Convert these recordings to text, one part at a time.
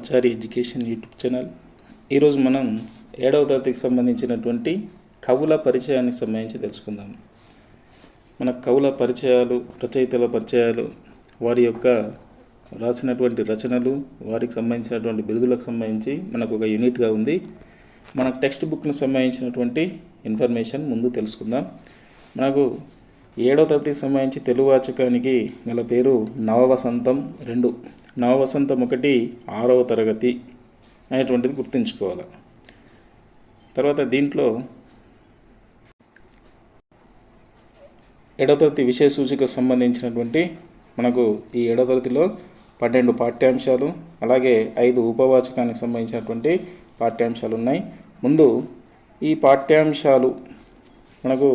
ఆచార్య education YouTube channel. ఈరోజు మనం 7వ తరగతికి సంబంధించినటువంటి కవుల పరిచయానికి సంబంధించి తెలుసుకుందాం. మన కవుల పరిచయాలు, రచయితల పరిచయాలు, వారి యొక్క రాసినటువంటి రచనలు, వారికి సంబంధించినటువంటి బిరుదులకు సంబంధించి మనకు ఒక యూనిట్గా ఉంది. మన టెక్స్ట్ బుక్ను సంబంధించినటువంటి ఇన్ఫర్మేషన్ ముందు తెలుసుకుందాం. మనకు 7వ తరగతికి సంబంధించి తెలుగు వాచకానికి గల పేరు నవవసంతం 2, నవవసంతం 1 6వ తరగతి అనేటువంటిది గుర్తుంచుకోవాలి. తర్వాత దీంట్లో 7వ తరగతి విషయ సూచికకు సంబంధించినటువంటి మనకు ఈ 7వ తరగతిలో 12 పాఠ్యాంశాలు, అలాగే 5 ఉపవాచకానికి సంబంధించినటువంటి పాఠ్యాంశాలు ఉన్నాయి. ముందు ఈ పాఠ్యాంశాలు మనకు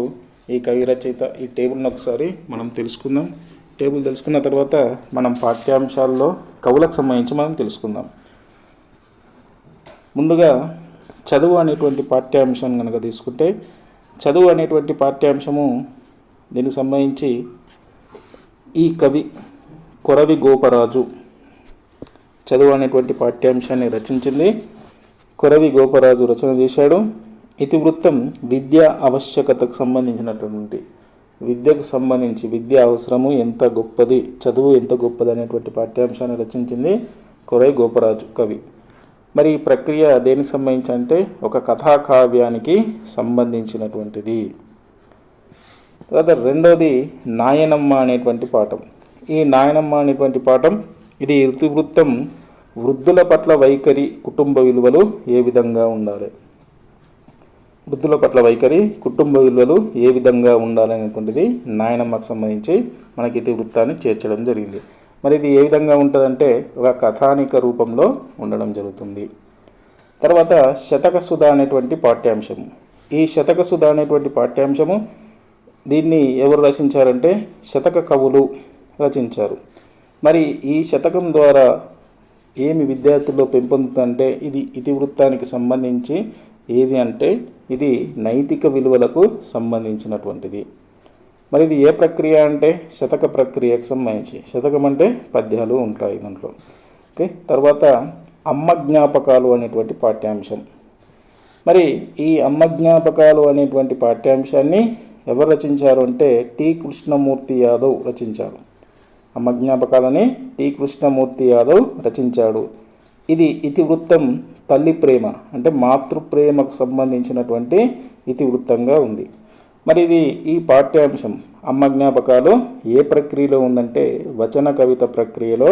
ఈ కవి రచయిత ఈ టేబుల్ని ఒకసారి మనం తెలుసుకుందాం. టేబుల్ తెలుసుకున్న తర్వాత మనం పాఠ్యాంశాల్లో కవులకు సంబంధించి మనం తెలుసుకుందాం. ముందుగా చదువు అనేటువంటి పాఠ్యాంశం కనుక తీసుకుంటే, చదువు అనేటువంటి పాఠ్యాంశము దీనికి సంబంధించి ఈ కవి కొరవి గోపరాజు చదువు అనేటువంటి పాఠ్యాంశాన్ని రచించింది. కొరవి గోపరాజు రచన చేశాడు. ఇతివృత్తం విద్యా ఆవశ్యకతకు సంబంధించినటువంటి, విద్యకు సంబంధించి విద్య అవసరము ఎంత గొప్పది, చదువు ఎంత గొప్పది అనేటువంటి పాఠ్యాంశాన్ని రచించింది కొరవి గోపరాజు కవి. మరి ఈ ప్రక్రియ దేనికి సంబంధించి అంటే ఒక కథాకావ్యానికి సంబంధించినటువంటిది. తర్వాత రెండోది నాయనమ్మ అనేటువంటి పాఠం. ఈ నాయనమ్మ అనేటువంటి పాఠం ఇది ఇతివృత్తం వృద్ధుల పట్ల వైఖరి, కుటుంబ విలువలు ఏ విధంగా ఉండాలి, వృద్ధుల పట్ల వైఖరి, కుటుంబ విలువలు ఏ విధంగా ఉండాలనేటువంటిది నాయనమ్మకు సంబంధించి మనకి ఇతివృత్తాన్ని చేర్చడం జరిగింది. మరి ఇది ఏ విధంగా ఉంటుందంటే ఒక కథానిక రూపంలో ఉండడం జరుగుతుంది. తర్వాత శతకసుధ అనేటువంటి పాఠ్యాంశము. ఈ శతకసుధ అనేటువంటి పాఠ్యాంశము దీన్ని ఎవరు రచించారంటే శతక కవులు రచించారు. మరి ఈ శతకం ద్వారా ఏమి విద్యార్థుల్లో పెంపొందుతుందంటే ఇది ఇతివృత్తానికి సంబంధించి ఏది అంటే ఇది నైతిక విలువలకు సంబంధించినటువంటిది. మరి ఇది ఏ ప్రక్రియ అంటే శతక ప్రక్రియకు సంబంధించి. శతకం అంటే పద్యాలు ఉంటాయి దాంట్లో. ఓకే. తర్వాత అమ్మ జ్ఞాపకాలు అనేటువంటి పాఠ్యాంశం. మరి ఈ అమ్మ జ్ఞాపకాలు అనేటువంటి పాఠ్యాంశాన్ని ఎవరు రచించారు అంటే టి కృష్ణమూర్తి యాదవ్ రచించారు. అమ్మ జ్ఞాపకాలని టి కృష్ణమూర్తి యాదవ్ రచించాడు. ఇది ఇతివృత్తం తల్లి ప్రేమ అంటే మాతృప్రేమకు సంబంధించినటువంటి ఇతివృత్తంగా ఉంది. మరి ఇది ఈ పాఠ్యాంశం అమ్మ జ్ఞాపకాలు ఏ ప్రక్రియలో ఉందంటే వచన కవిత ప్రక్రియలో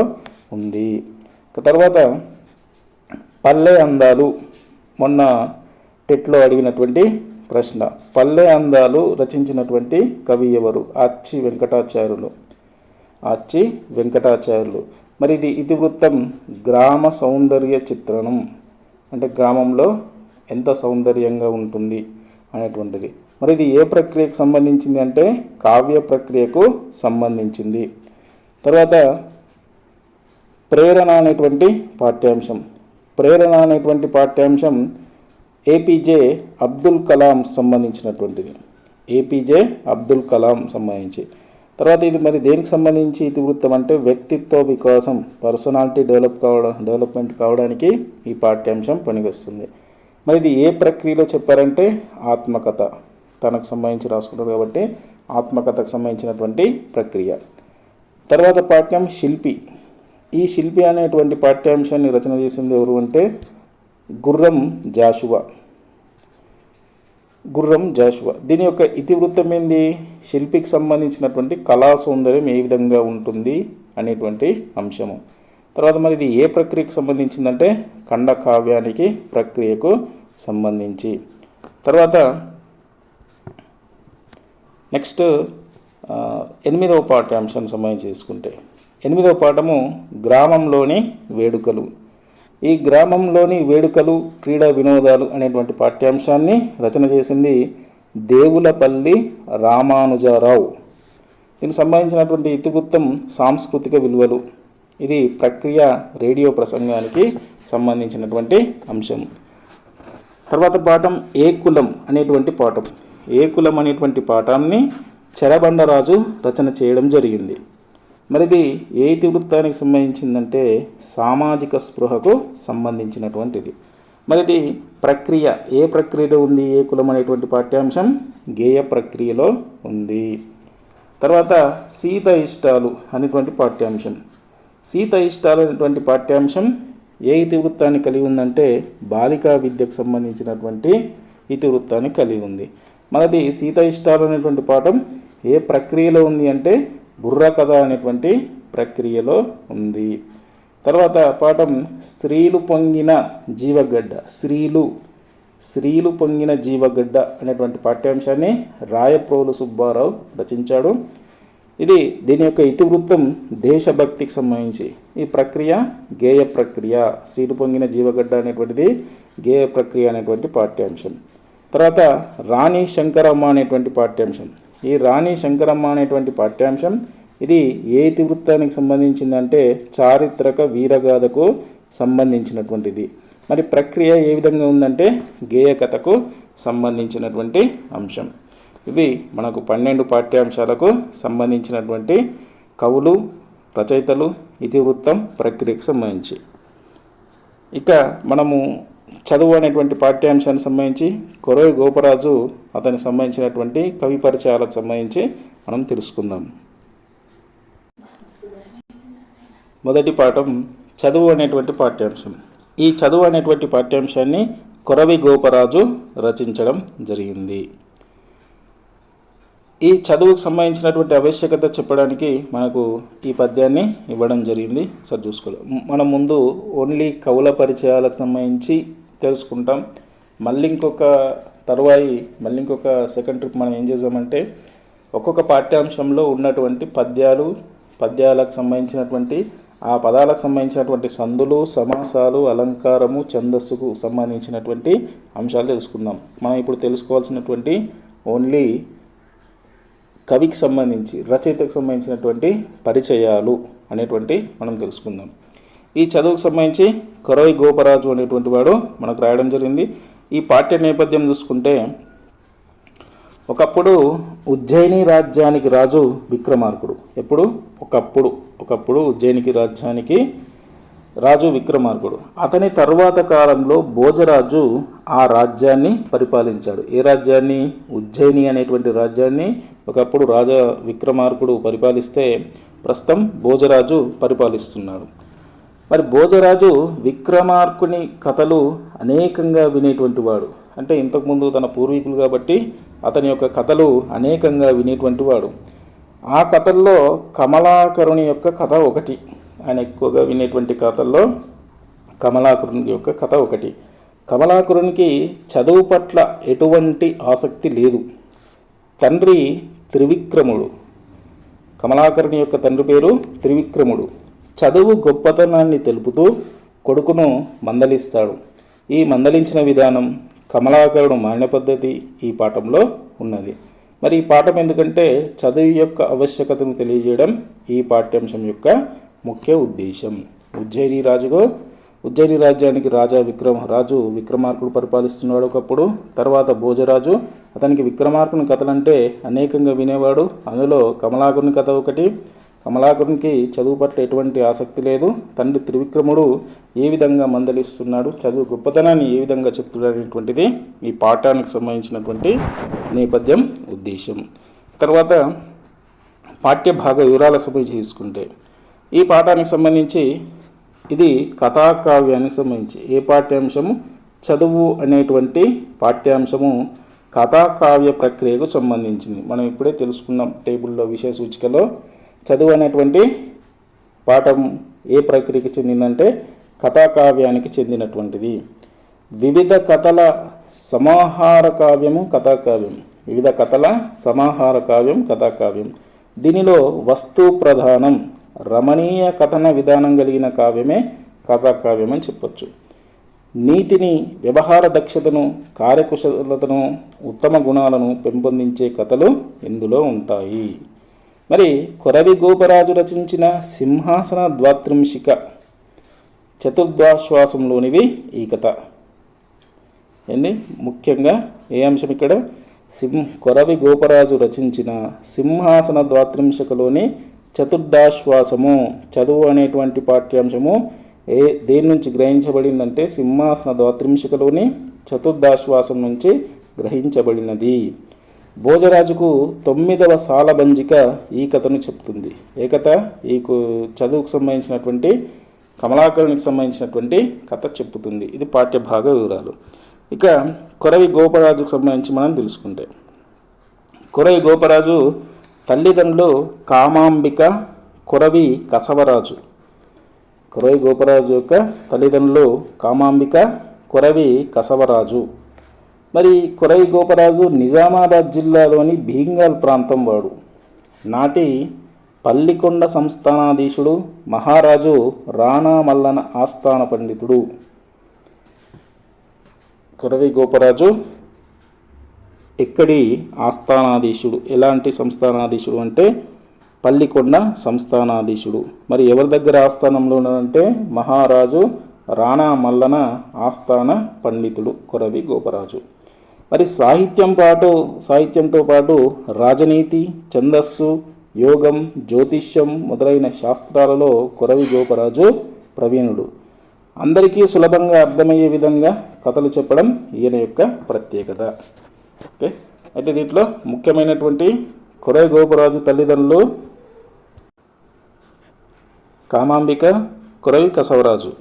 ఉంది. తర్వాత పల్లె అందాలు, మొన్న టెట్లో అడిగినటువంటి ప్రశ్న. పల్లె అందాలు రచించినటువంటి కవి ఎవరు? ఆచి వెంకటాచార్యులు. మరి ఇది ఇతివృత్తం గ్రామ సౌందర్య చిత్రణం అంటే గ్రామంలో ఎంత సౌందర్యంగా ఉంటుంది అనేటువంటిది. మరి ఇది ఏ ప్రక్రియకు సంబంధించింది అంటే కావ్య ప్రక్రియకు సంబంధించింది. తర్వాత ప్రేరణ అనేటువంటి పాఠ్యాంశం. ప్రేరణ అనేటువంటి పాఠ్యాంశం ఏపీజే అబ్దుల్ కలాం సంబంధించినటువంటిది. ఏపీజే అబ్దుల్ కలాం సంబంధించి. తర్వాత ఇది మరి దేనికి సంబంధించి ఇతివృత్తం అంటే వ్యక్తిత్వ వికాసం, పర్సనాలిటీ డెవలప్మెంట్ కావడానికి ఈ పాఠ్యాంశం పనికొస్తుంది. మరి ఇది ఏ ప్రక్రియలో చెప్పారంటే ఆత్మకథ, తనకు సంబంధించి రాసుకుంటారు కాబట్టి ఆత్మకథకు సంబంధించినటువంటి ప్రక్రియ. తర్వాత పాఠ్యం శిల్పి. ఈ శిల్పి అనేటువంటి పాఠ్యాంశాన్ని రచన చేసింది ఎవరు అంటే గుర్రం జాషువా. దీని యొక్క ఇతివృత్తం ఏంది? శిల్పికి సంబంధించినటువంటి కళా సౌందర్యం ఏ విధంగా ఉంటుంది అనేటువంటి అంశము. తర్వాత మరి ఇది ఏ ప్రక్రియకు సంబంధించిందంటే ఖండకావ్యానికి ప్రక్రియకు సంబంధించి. తర్వాత నెక్స్ట్ 8వ పాఠ్యాంశానికి సంబంధించి తీసుకుంటే 8వ పాఠము గ్రామంలోని వేడుకలు. ఈ గ్రామంలోని వేడుకలు, క్రీడా వినోదాలు అనేటువంటి పాఠ్యాంశాన్ని రచన చేసింది దేవులపల్లి రామానుజరావు. దీనికి సంబంధించినటువంటి ఇతివృత్తం సాంస్కృతిక విలువలు. ఇది ప్రక్రియ రేడియో ప్రసంగానికి సంబంధించినటువంటి అంశం. తర్వాత పాఠం ఏ కులం అనేటువంటి పాఠం. ఏ కులం అనేటువంటి పాఠాన్ని చెరబండరాజు రచన చేయడం జరిగింది. మరి ఇది ఏ ఇతివృత్తానికి సంబంధించిందంటే సామాజిక స్పృహకు సంబంధించినటువంటిది. మరి ఇది ప్రక్రియ ఏ ప్రక్రియలో ఉంది, ఏ కులం అనేటువంటి పాఠ్యాంశం గేయ ప్రక్రియలో ఉంది. తర్వాత సీత ఇష్టాలు అనేటువంటి పాఠ్యాంశం. సీత ఇష్టాలు అనేటువంటి పాఠ్యాంశం ఏ ఇతివృత్తాన్ని కలిగి ఉందంటే బాలికా విద్యకు సంబంధించినటువంటి ఇతివృత్తాన్ని కలిగి ఉంది. మనది సీత ఇష్టాలు అనేటువంటి పాఠం ఏ ప్రక్రియలో ఉంది అంటే బుర్రకథ అనేటువంటి ప్రక్రియలో ఉంది. తర్వాత పాఠం స్త్రీలు పొంగిన జీవగడ్డ. స్త్రీలు పొంగిన జీవగడ్డ అనేటువంటి పాఠ్యాంశాన్ని రాయప్రోలు సుబ్బారావు రచించాడు. దీని యొక్క ఇతివృత్తం దేశభక్తికి సంబంధించి. ఈ ప్రక్రియ గేయ ప్రక్రియ. స్త్రీలు పొంగిన జీవగడ్డ అనేటువంటిది గేయ ప్రక్రియ అనేటువంటి పాఠ్యాంశం. తర్వాత రాణి శంకరమ్మ అనేటువంటి పాఠ్యాంశం. ఈ రాణి శంకరమ్మ అనేటువంటి పాఠ్యాంశం ఇది ఏ ఇతివృత్తానికి సంబంధించిందంటే చారిత్రక వీరగాథకు సంబంధించినటువంటిది. మరి ప్రక్రియ ఏ విధంగా ఉందంటే గేయ కథకు సంబంధించినటువంటి అంశం. ఇవి మనకు 12 పాఠ్యాంశాలకు సంబంధించినటువంటి కవులు, రచయితలు, ఇతివృత్తం, ప్రక్రియకు సంబంధించి. ఇక మనము చదువు అనేటువంటి పాఠ్యాంశానికి సంబంధించి కొరవి గోపరాజు అతనికి సంబంధించినటువంటి కవి పరిచయాలకు సంబంధించి మనం తెలుసుకుందాం. మొదటి పాఠం చదువు అనేటువంటి పాఠ్యాంశం. ఈ చదువు అనేటువంటి పాఠ్యాంశాన్ని కొరవి గోపరాజు రచించడం జరిగింది. ఈ చదువుకు సంబంధించినటువంటి ఆవశ్యకత చెప్పడానికి మనకు ఈ పద్యాన్ని ఇవ్వడం జరిగింది. సార్ చూసుకోవాలి. మనం ముందు ఓన్లీ కవుల పరిచయాలకు సంబంధించి తెలుసుకుంటాం. మళ్ళీ ఇంకొక సెకండ్ ట్రిప్ మనం ఏం చేద్దామంటే ఒక్కొక్క పాఠ్యాంశంలో ఉన్నటువంటి పద్యాలకు సంబంధించినటువంటి ఆ పదాలకు సంబంధించినటువంటి సందులు, సమాసాలు, అలంకారము, ఛందస్సుకు సంబంధించినటువంటి అంశాలు తెలుసుకుందాం. మనం ఇప్పుడు తెలుసుకోవాల్సినటువంటి ఓన్లీ కవికి సంబంధించి, రచయితకు సంబంధించినటువంటి పరిచయాలు అనేటువంటి మనం తెలుసుకుందాం. ఈ చదువుకు సంబంధించి కొరవి గోపరాజు అనేటువంటి వాడు మనకు రాయడం జరిగింది. ఈ పాఠ్య నేపథ్యం చూసుకుంటే ఒకప్పుడు ఉజ్జయిని రాజ్యానికి రాజు విక్రమార్కుడు. ఒకప్పుడు ఉజ్జయినికి రాజ్యానికి రాజు విక్రమార్కుడు. అతని తరువాత కాలంలో భోజరాజు ఆ రాజ్యాన్ని పరిపాలించాడు. ఏ రాజ్యాన్ని? ఉజ్జయిని అనేటువంటి రాజ్యాన్ని ఒకప్పుడు రాజా విక్రమార్కుడు పరిపాలిస్తే ప్రస్తుతం భోజరాజు పరిపాలిస్తున్నాడు. మరి భోజరాజు విక్రమార్కుని కథలు అనేకంగా వినేటువంటి వాడు. అంటే ఇంతకుముందు తన పూర్వీకులు కాబట్టి అతని యొక్క కథలు అనేకంగా వినేటువంటి వాడు. ఆ కథల్లో కమలాకరుని యొక్క కథ ఒకటి. ఆయన ఎక్కువగా వినేటువంటి కథల్లో కమలాకరుని యొక్క కథ ఒకటి. కమలాకరునికి చదువు పట్ల ఎటువంటి ఆసక్తి లేదు. తండ్రి త్రివిక్రముడు. కమలాకరుని యొక్క తండ్రి పేరు త్రివిక్రముడు. చదువు గొప్పతనాన్ని తెలుపుతూ కొడుకును మందలిస్తాడు. ఈ మందలించిన విధానం, కమలాకరుడు మారిన పద్ధతి ఈ పాఠంలో ఉన్నది. మరి ఈ పాఠం ఎందుకంటే చదువు యొక్క ఆవశ్యకతను తెలియజేయడం ఈ పాఠ్యాంశం యొక్క ముఖ్య ఉద్దేశం. ఉజ్జయిని రాజ్యానికి రాజు విక్రమార్కుడు పరిపాలిస్తున్నాడు ఒకప్పుడు. తర్వాత భోజరాజు అతనికి విక్రమార్కుని కథలంటే అనేకంగా వినేవాడు. అందులో కమలాకరుని కథ ఒకటి. కమలాకరునికి చదువు పట్ల ఎటువంటి ఆసక్తి లేదు. తండ్రి త్రివిక్రముడు ఏ విధంగా మందలిస్తున్నాడు, చదువు గొప్పతనాన్ని ఏ విధంగా చెప్తున్నాడు అనేటువంటిది ఈ పాఠానికి సంబంధించినటువంటి నేపథ్యం, ఉద్దేశం. తర్వాత పాఠ్యభాగ వివరాలకు సంబంధించి తీసుకుంటే ఈ పాఠానికి సంబంధించి ఇది కథాకావ్యానికి సంబంధించి ఏ పాఠ్యాంశము? చదువు అనేటువంటి పాఠ్యాంశము కథాకావ్య ప్రక్రియకు సంబంధించింది. మనం ఇప్పుడే తెలుసుకున్నాం టేబుల్లో విషయ సూచికలో. చదువు అనేటువంటి పాఠం ఏ ప్రక్రియకి చెందిందంటే కథాకావ్యానికి చెందినటువంటిది. వివిధ కథల సమాహార కావ్యము కథాకావ్యం. వివిధ కథల సమాహార కావ్యం కథాకావ్యం. దీనిలో వస్తు ప్రధానం, రమణీయ కథన విధానం కలిగిన కావ్యమే కథాకావ్యం అని చెప్పొచ్చు. నీతిని, వ్యవహార దక్షతను, కార్యకుశలతను, ఉత్తమ గుణాలను పెంపొందించే కథలు ఇందులో ఉంటాయి. మరి కొరవి గోపరాజు రచించిన సింహాసన ద్వాత్రింశిక చతుర్ద్వాశ్వాసంలోనిది ఈ కథ. ముఖ్యంగా ఏ అంశం ఇక్కడ? కొరవి గోపరాజు రచించిన సింహాసన ద్వాత్రింశికలోని చతుర్దాశ్వాసము. చదువు అనేటువంటి పాఠ్యాంశము దేని నుంచి గ్రహించబడిందంటే సింహాసన ద్వాత్రింశికలోని చతుర్దాశ్వాసం నుంచి గ్రహించబడినది. భోజరాజుకు 9వ సాలబంజిక ఈ కథను చెప్తుంది. ఏ కథ? ఈ చదువుకు సంబంధించినటువంటి కమలాకరునికి సంబంధించినటువంటి కథ చెప్పుతుంది. ఇది పాఠ్యభాగ వివరాలు. ఇక కొరవి గోపరాజుకు సంబంధించి మనం తెలుసుకుంటే, కొరవి గోపరాజు తల్లిదండ్రులు కామాంబిక, కొరవి కసవరాజు. కొరవి గోపరాజు యొక్క తల్లిదండ్రులు కామాంబిక, కొరవి కసవరాజు. మరి కొరవి గోపరాజు నిజామాబాద్ జిల్లాలోని భీంగాల్ ప్రాంతం వాడు. నాటి పల్లికొండ సంస్థానాధీశుడు మహారాజు రాణా మల్లన ఆస్థాన పండితుడు. కొరవి గోపరాజు ఎక్కడి ఆస్థానాధీశుడు? ఎలాంటి సంస్థానాధీశుడు అంటే పల్లికొండ సంస్థానాధీశుడు. మరి ఎవరి దగ్గర ఆస్థానంలో ఉన్నాడంటే మహారాజు రాణా మల్లన ఆస్థాన పండితుడు కొరవి గోపరాజు. మరి సాహిత్యంతో పాటు రాజనీతి, ఛందస్సు, యోగం, జ్యోతిష్యం మొదలైన శాస్త్రాలలో కొరవి గోపరాజు ప్రవీణుడు. అందరికీ సులభంగా అర్థమయ్యే విధంగా కథలు చెప్పడం ఈయన యొక్క ప్రత్యేకత. ఓకే, అయితే దీంట్లో ముఖ్యమైనటువంటి కొరవి గోపరాజు తల్లిదండ్రులు కామాంబిక, కొరవి కసవరాజు.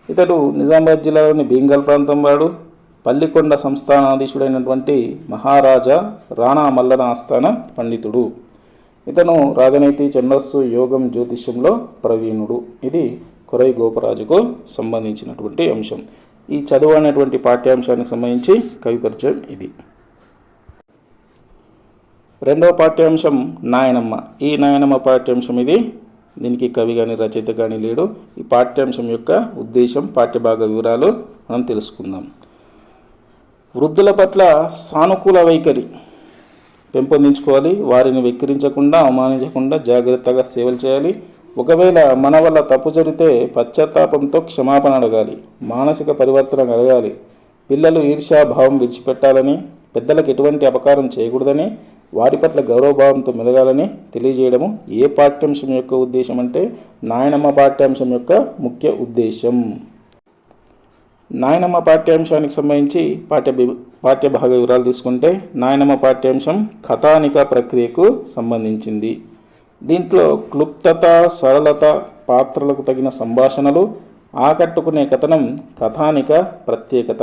ఇతడు నిజామాబాద్ జిల్లాలోని భీంగల్ ప్రాంతం వాడు. పల్లికొండ సంస్థానాధీశుడైనటువంటి మహారాజా రాణా మల్లన ఆస్థాన పండితుడు. ఇతను రాజనీతి, ఛందస్సు, యోగం, జ్యోతిష్యంలో ప్రవీణుడు. ఇది కొరవి గోపరాజుకు సంబంధించినటువంటి అంశం. ఈ చదువు అనేటువంటి పాఠ్యాంశానికి సంబంధించి కవి పరిచయం ఇది. రెండవ పాఠ్యాంశం నాయనమ్మ. ఈ నాయనమ్మ పాఠ్యాంశం ఇది. దీనికి కవి కానీ రచయిత కానీ లేడు. ఈ పాఠ్యాంశం యొక్క ఉద్దేశం, పాఠ్యభాగ వివరాలు మనం తెలుసుకుందాం. వృద్ధుల పట్ల సానుకూల వైఖరి పెంపొందించుకోవాలి. వారిని వెక్కిరించకుండా, అవమానించకుండా జాగ్రత్తగా సేవలు చేయాలి. ఒకవేళ మన వల్ల తప్పు జరిగితే పశ్చాత్తాపంతో క్షమాపణ అడగాలి. మానసిక పరివర్తన కలగాలి. పిల్లలు ఈర్ష్యాభావం విడిచిపెట్టాలని, పెద్దలకు ఎటువంటి అపకారం చేయకూడదని, వారి పట్ల గౌరవభావంతో మెలగాలని తెలియజేయడము ఏ పాఠ్యాంశం యొక్క ఉద్దేశం అంటే నాయనమ్మ పాఠ్యాంశం యొక్క ముఖ్య ఉద్దేశం. నాయనమ్మ పాఠ్యాంశానికి సంబంధించి పాఠ్యభాగ వివరాలు తీసుకుంటే, నాయనమ్మ పాఠ్యాంశం కథానిక ప్రక్రియకు సంబంధించింది. దీంట్లో క్లుప్తత, సరళత, పాత్రలకు తగిన సంభాషణలు, ఆకట్టుకునే కథనం కథానిక ప్రత్యేకత.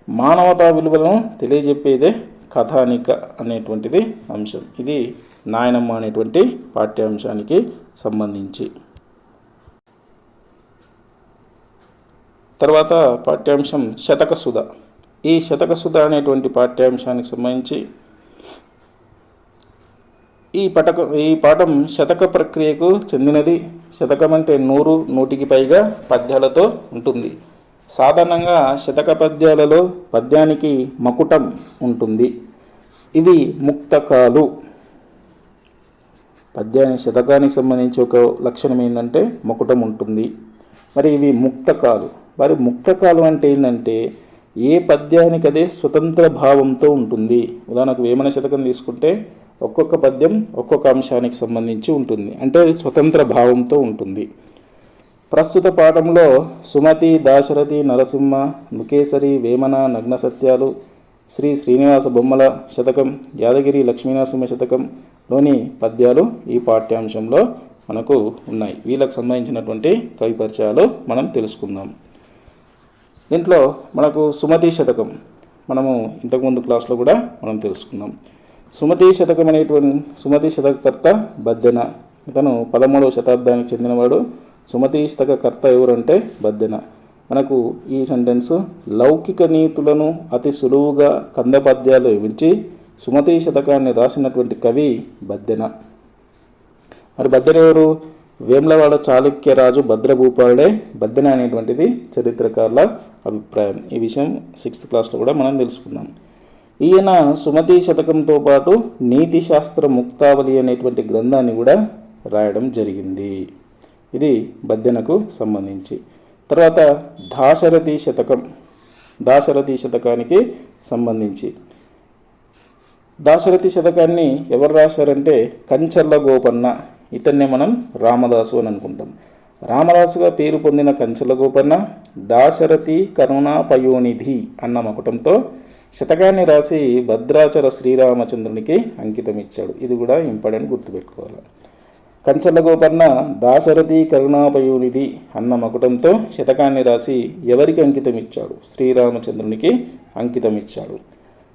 మానవతా విలువలను తెలియజెప్పేదే కథానిక అనేటువంటిది అంశం. ఇది నాయనమ్మ అనేటువంటి పాఠ్యాంశానికి సంబంధించి. తర్వాత పాఠ్యాంశం శతకసుధ. ఈ శతకసుధ అనేటువంటి పాఠ్యాంశానికి సంబంధించి ఈ పాఠం శతక ప్రక్రియకు చెందినది. శతకం అంటే 100, 100కి పైగా పద్యాలతో ఉంటుంది. సాధారణంగా శతక పద్యాలలో పద్యానికి మకుటం ఉంటుంది. ఇవి ముక్తకాలు. శతకానికి సంబంధించి ఒక లక్షణం ఏంటంటే మకుటం ఉంటుంది. మరి ఇవి ముక్తకాలు. మరి ముక్తకాలు అంటే ఏంటంటే ఏ పద్యానికి అదే స్వతంత్ర భావంతో ఉంటుంది. ఉదాహరణకు వేమన శతకం తీసుకుంటే ఒక్కొక్క పద్యం ఒక్కొక్క అంశానికి సంబంధించి ఉంటుంది, అంటే అది స్వతంత్ర భావంతో ఉంటుంది. ప్రస్తుత పాఠంలో సుమతి, దాశరథి, నరసింహ, ముకేసరి, వేమన, నగ్న సత్యాలు, శ్రీ శ్రీనివాస బొమ్మల శతకం, యాదగిరి లక్ష్మీనరసింహ శతకంలోని పద్యాలు ఈ పాఠ్యాంశంలో మనకు ఉన్నాయి. వీళ్ళకు సంబంధించినటువంటి కవి పరిచయాలు మనం తెలుసుకుందాం. దీంట్లో మనకు సుమతి శతకం మనము ఇంతకుముందు క్లాస్లో కూడా మనం తెలుసుకుందాం. సుమతి శతకకర్త బద్దెన. ఇతను 13వ శతాబ్దానికి చెందినవాడు. సుమతి శతకకర్త ఎవరంటే బద్దెన. మనకు ఈ సెంటెన్స్ లౌకిక నీతులను అతి సులువుగా కందపద్యాలు విడిచి సుమతి శతకాన్ని రాసినటువంటి కవి బద్దెన. మరి బద్దెన ఎవరు? వేములవాడ చాళుక్యరాజు భద్రభూపాలుడే బద్దెన అనేటువంటిది చరిత్రకారుల అభిప్రాయం. ఈ విషయం 6th క్లాస్లో కూడా మనం తెలుసుకున్నాం. ఈయన సుమతి శతకంతో పాటు నీతి శాస్త్ర ముక్తావళి అనేటువంటి గ్రంథాన్ని కూడా రాయడం జరిగింది. ఇది బద్దెనకు సంబంధించి. తర్వాత దాశరథి శతకానికి సంబంధించి. దాశరథి శతకాన్ని ఎవరు రాశారంటే కంచర్ల గోపన్న. ఇతన్నే మనం రామదాసు అని అనుకుంటాం. రామదాసుగా పేరు పొందిన కంచల గోపన్న దాశరథి కరుణా పయోనిధి అన్న మకుటంతో శతకాన్ని రాసి భద్రాచల శ్రీరామచంద్రునికి అంకితం ఇచ్చాడు. ఇది కూడా ఇంపార్టెంట్, గుర్తుపెట్టుకోవాలి. కంచల గోపన్న దాశరథి కరుణాపయోనిధి అన్న మకుటంతో శతకాన్ని రాసి ఎవరికి అంకితం ఇచ్చాడు? శ్రీరామచంద్రునికి అంకితం ఇచ్చాడు.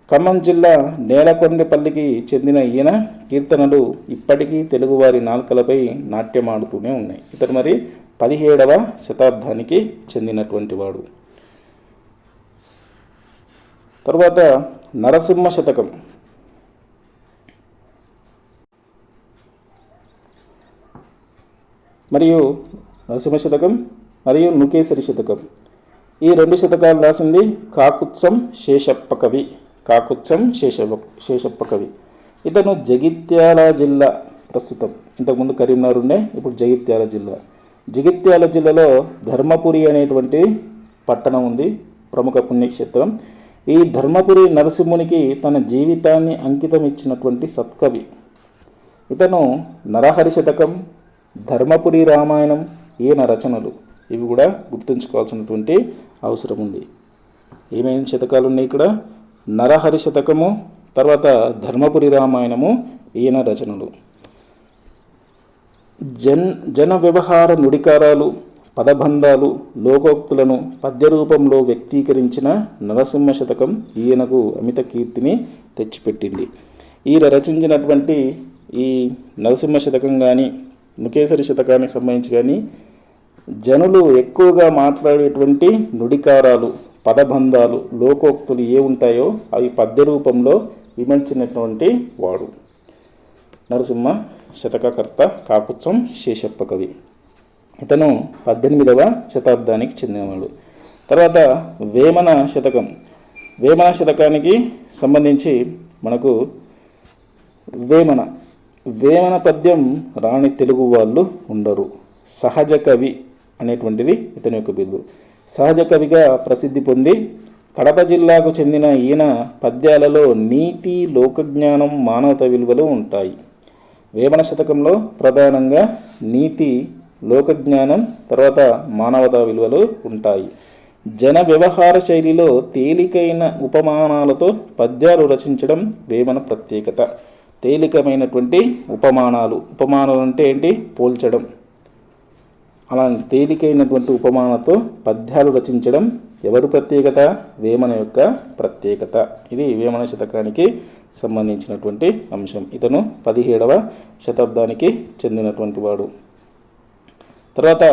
ఖమ్మం జిల్లా నేలకొండపల్లికి చెందిన ఈయన కీర్తనలు ఇప్పటికీ తెలుగువారి నాల్కలపై నాట్యమాడుతూనే ఉన్నాయి. ఇతను మరి 17వ శతాబ్దానికి చెందినటువంటి వాడు. తర్వాత నరసింహ శతకం. మరియు నరసింహ శతకం మరియు నుకేసరి శతకం, ఈ 2 శతకాలు రాసింది కాకుత్సం శేషప్ప కవి. కాకుత్సం శేషప్ప కవి. ఇతను జగిత్యాల జిల్లా, ప్రస్తుతం ఇంతకుముందు కరీంనగర్ ఉండే, ఇప్పుడు జగిత్యాల జిల్లా. జగిత్యాల జిల్లాలో ధర్మపురి అనేటువంటి పట్టణం ఉంది, ప్రముఖ పుణ్యక్షేత్రం. ఈ ధర్మపురి నరసింహునికి తన జీవితాన్ని అంకితం ఇచ్చినటువంటి సత్కవి. ఇతను నరహరి శతకం, ధర్మపురి రామాయణం ఈయన రచనలు. ఇవి కూడా గుర్తుంచుకోవాల్సినటువంటి అవసరం ఉంది. ఏమేమి శతకాలు ఉన్నాయి ఇక్కడ? నరహరి శతకము, తర్వాత ధర్మపురి రామాయణము ఈయన రచనలు. జన వ్యవహార నుడికారాలు, పదబంధాలు, లోకోక్తులను పద్య రూపంలో వ్యక్తీకరించిన నరసింహ శతకం ఈయనకు అమిత కీర్తిని తెచ్చిపెట్టింది. ఈయన రచించినటువంటి ఈ నరసింహ శతకం కానీ నుకేసరి శతకానికి సంబంధించి కానీ జనులు ఎక్కువగా మాట్లాడేటువంటి నుడికారాలు, పదబంధాలు, లోకోక్తులు ఏ ఉంటాయో అవి పద్య రూపంలో విమర్శించినటువంటి వాడు నరసింహ శతకకర్త కాకుత్సం శేషప్ప కవి. ఇతను 18వ శతాబ్దానికి చెందినవాడు. తర్వాత వేమన శతకం. వేమన శతకానికి సంబంధించి మనకు వేమన పద్యం రాని తెలుగు వాళ్ళు ఉండరు. సహజ కవి అనేటువంటిది ఇతని యొక్క బిరుదు. సహజ కవిగా ప్రసిద్ధి పొంది కడప జిల్లాకు చెందిన ఈయన పద్యాలలో నీతి, లోకజ్ఞానం, మానవత విలువలు ఉంటాయి. వేమన శతకంలో ప్రధానంగా నీతి, లోకజ్ఞానం, తర్వాత మానవతా విలువలు ఉంటాయి. జన వ్యవహార శైలిలో తేలికైన ఉపమానాలతో పద్యాలు రచించడం వేమన ప్రత్యేకత. తేలికమైనటువంటి ఉపమానాలు అంటే ఏంటి? పోల్చడం. అలాంటి తేలికైనటువంటి ఉపమానాలతో పద్యాలు రచించడం ఎవరు ప్రత్యేకత? వేమన యొక్క ప్రత్యేకత. ఇది వేమన శతకానికి సంబంధించినటువంటి అంశం. ఇతను 17వ శతాబ్దానికి చెందినటువంటి వాడు. తర్వాత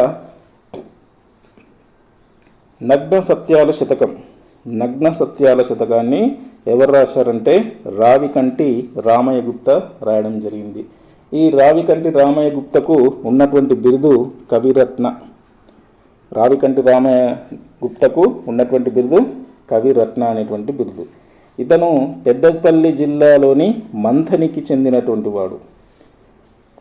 నగ్న సత్యాల శతకం. నగ్న సత్యాల శతకాన్ని ఎవరు రాశారంటే రావికంటి రామయ్య గుప్త రాయడం జరిగింది. ఈ రావికంటి రామయ్య గుప్తకు ఉన్నటువంటి బిరుదు కవిరత్న. రావికంటి రామయ్య గుప్తకు ఉన్నటువంటి బిరుదు కవిరత్న అనేటువంటి బిరుదు. ఇతను పెద్దపల్లి జిల్లాలోని మంథనికి చెందినటువంటి వాడు.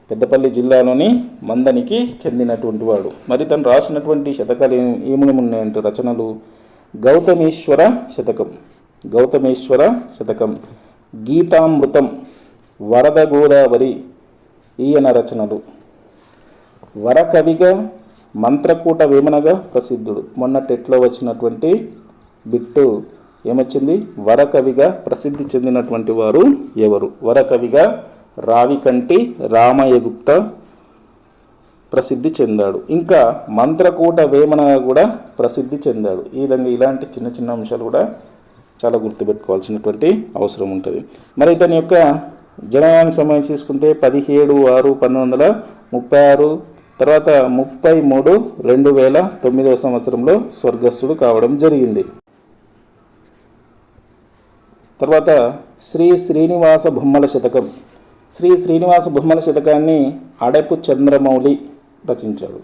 పెద్దపల్లి జిల్లాలోని మందనికి చెందినటువంటి వాడు. మరి తను రాసినటువంటి శతకాలు ఏమేమి ఉన్నాయంటే రచనలు గౌతమేశ్వర శతకం, గౌతమేశ్వర శతకం, గీతామృతం, వరద గోదావరి ఈయన రచనలు. వరకవిగా మంత్రకూట వేమనగా ప్రసిద్ధుడు. మొన్న టెట్లో వచ్చినటువంటి బిట్టు ఏమొచ్చింది? వరకవిగా ప్రసిద్ధి చెందినటువంటి వారు ఎవరు? వరకవిగా రావికంటి రామయ్య గుప్త ప్రసిద్ధి చెందాడు. ఇంకా మంత్రకూట వేమనగా కూడా ప్రసిద్ధి చెందాడు. ఈ విధంగా ఇలాంటి చిన్న చిన్న అంశాలు కూడా చాలా గుర్తుపెట్టుకోవాల్సినటువంటి అవసరం ఉంటుంది. మరి ఇతని యొక్క జననానికి సంబంధించి తీసుకుంటే 17/6/1936, తర్వాత 30/3/2009 సంవత్సరంలో స్వర్గస్థుడు కావడం జరిగింది. తర్వాత శ్రీనివాస బొమ్మల శతకం. శ్రీనివాస బొమ్మల శతకాన్ని అడపు చంద్రమౌళి రచించాడు.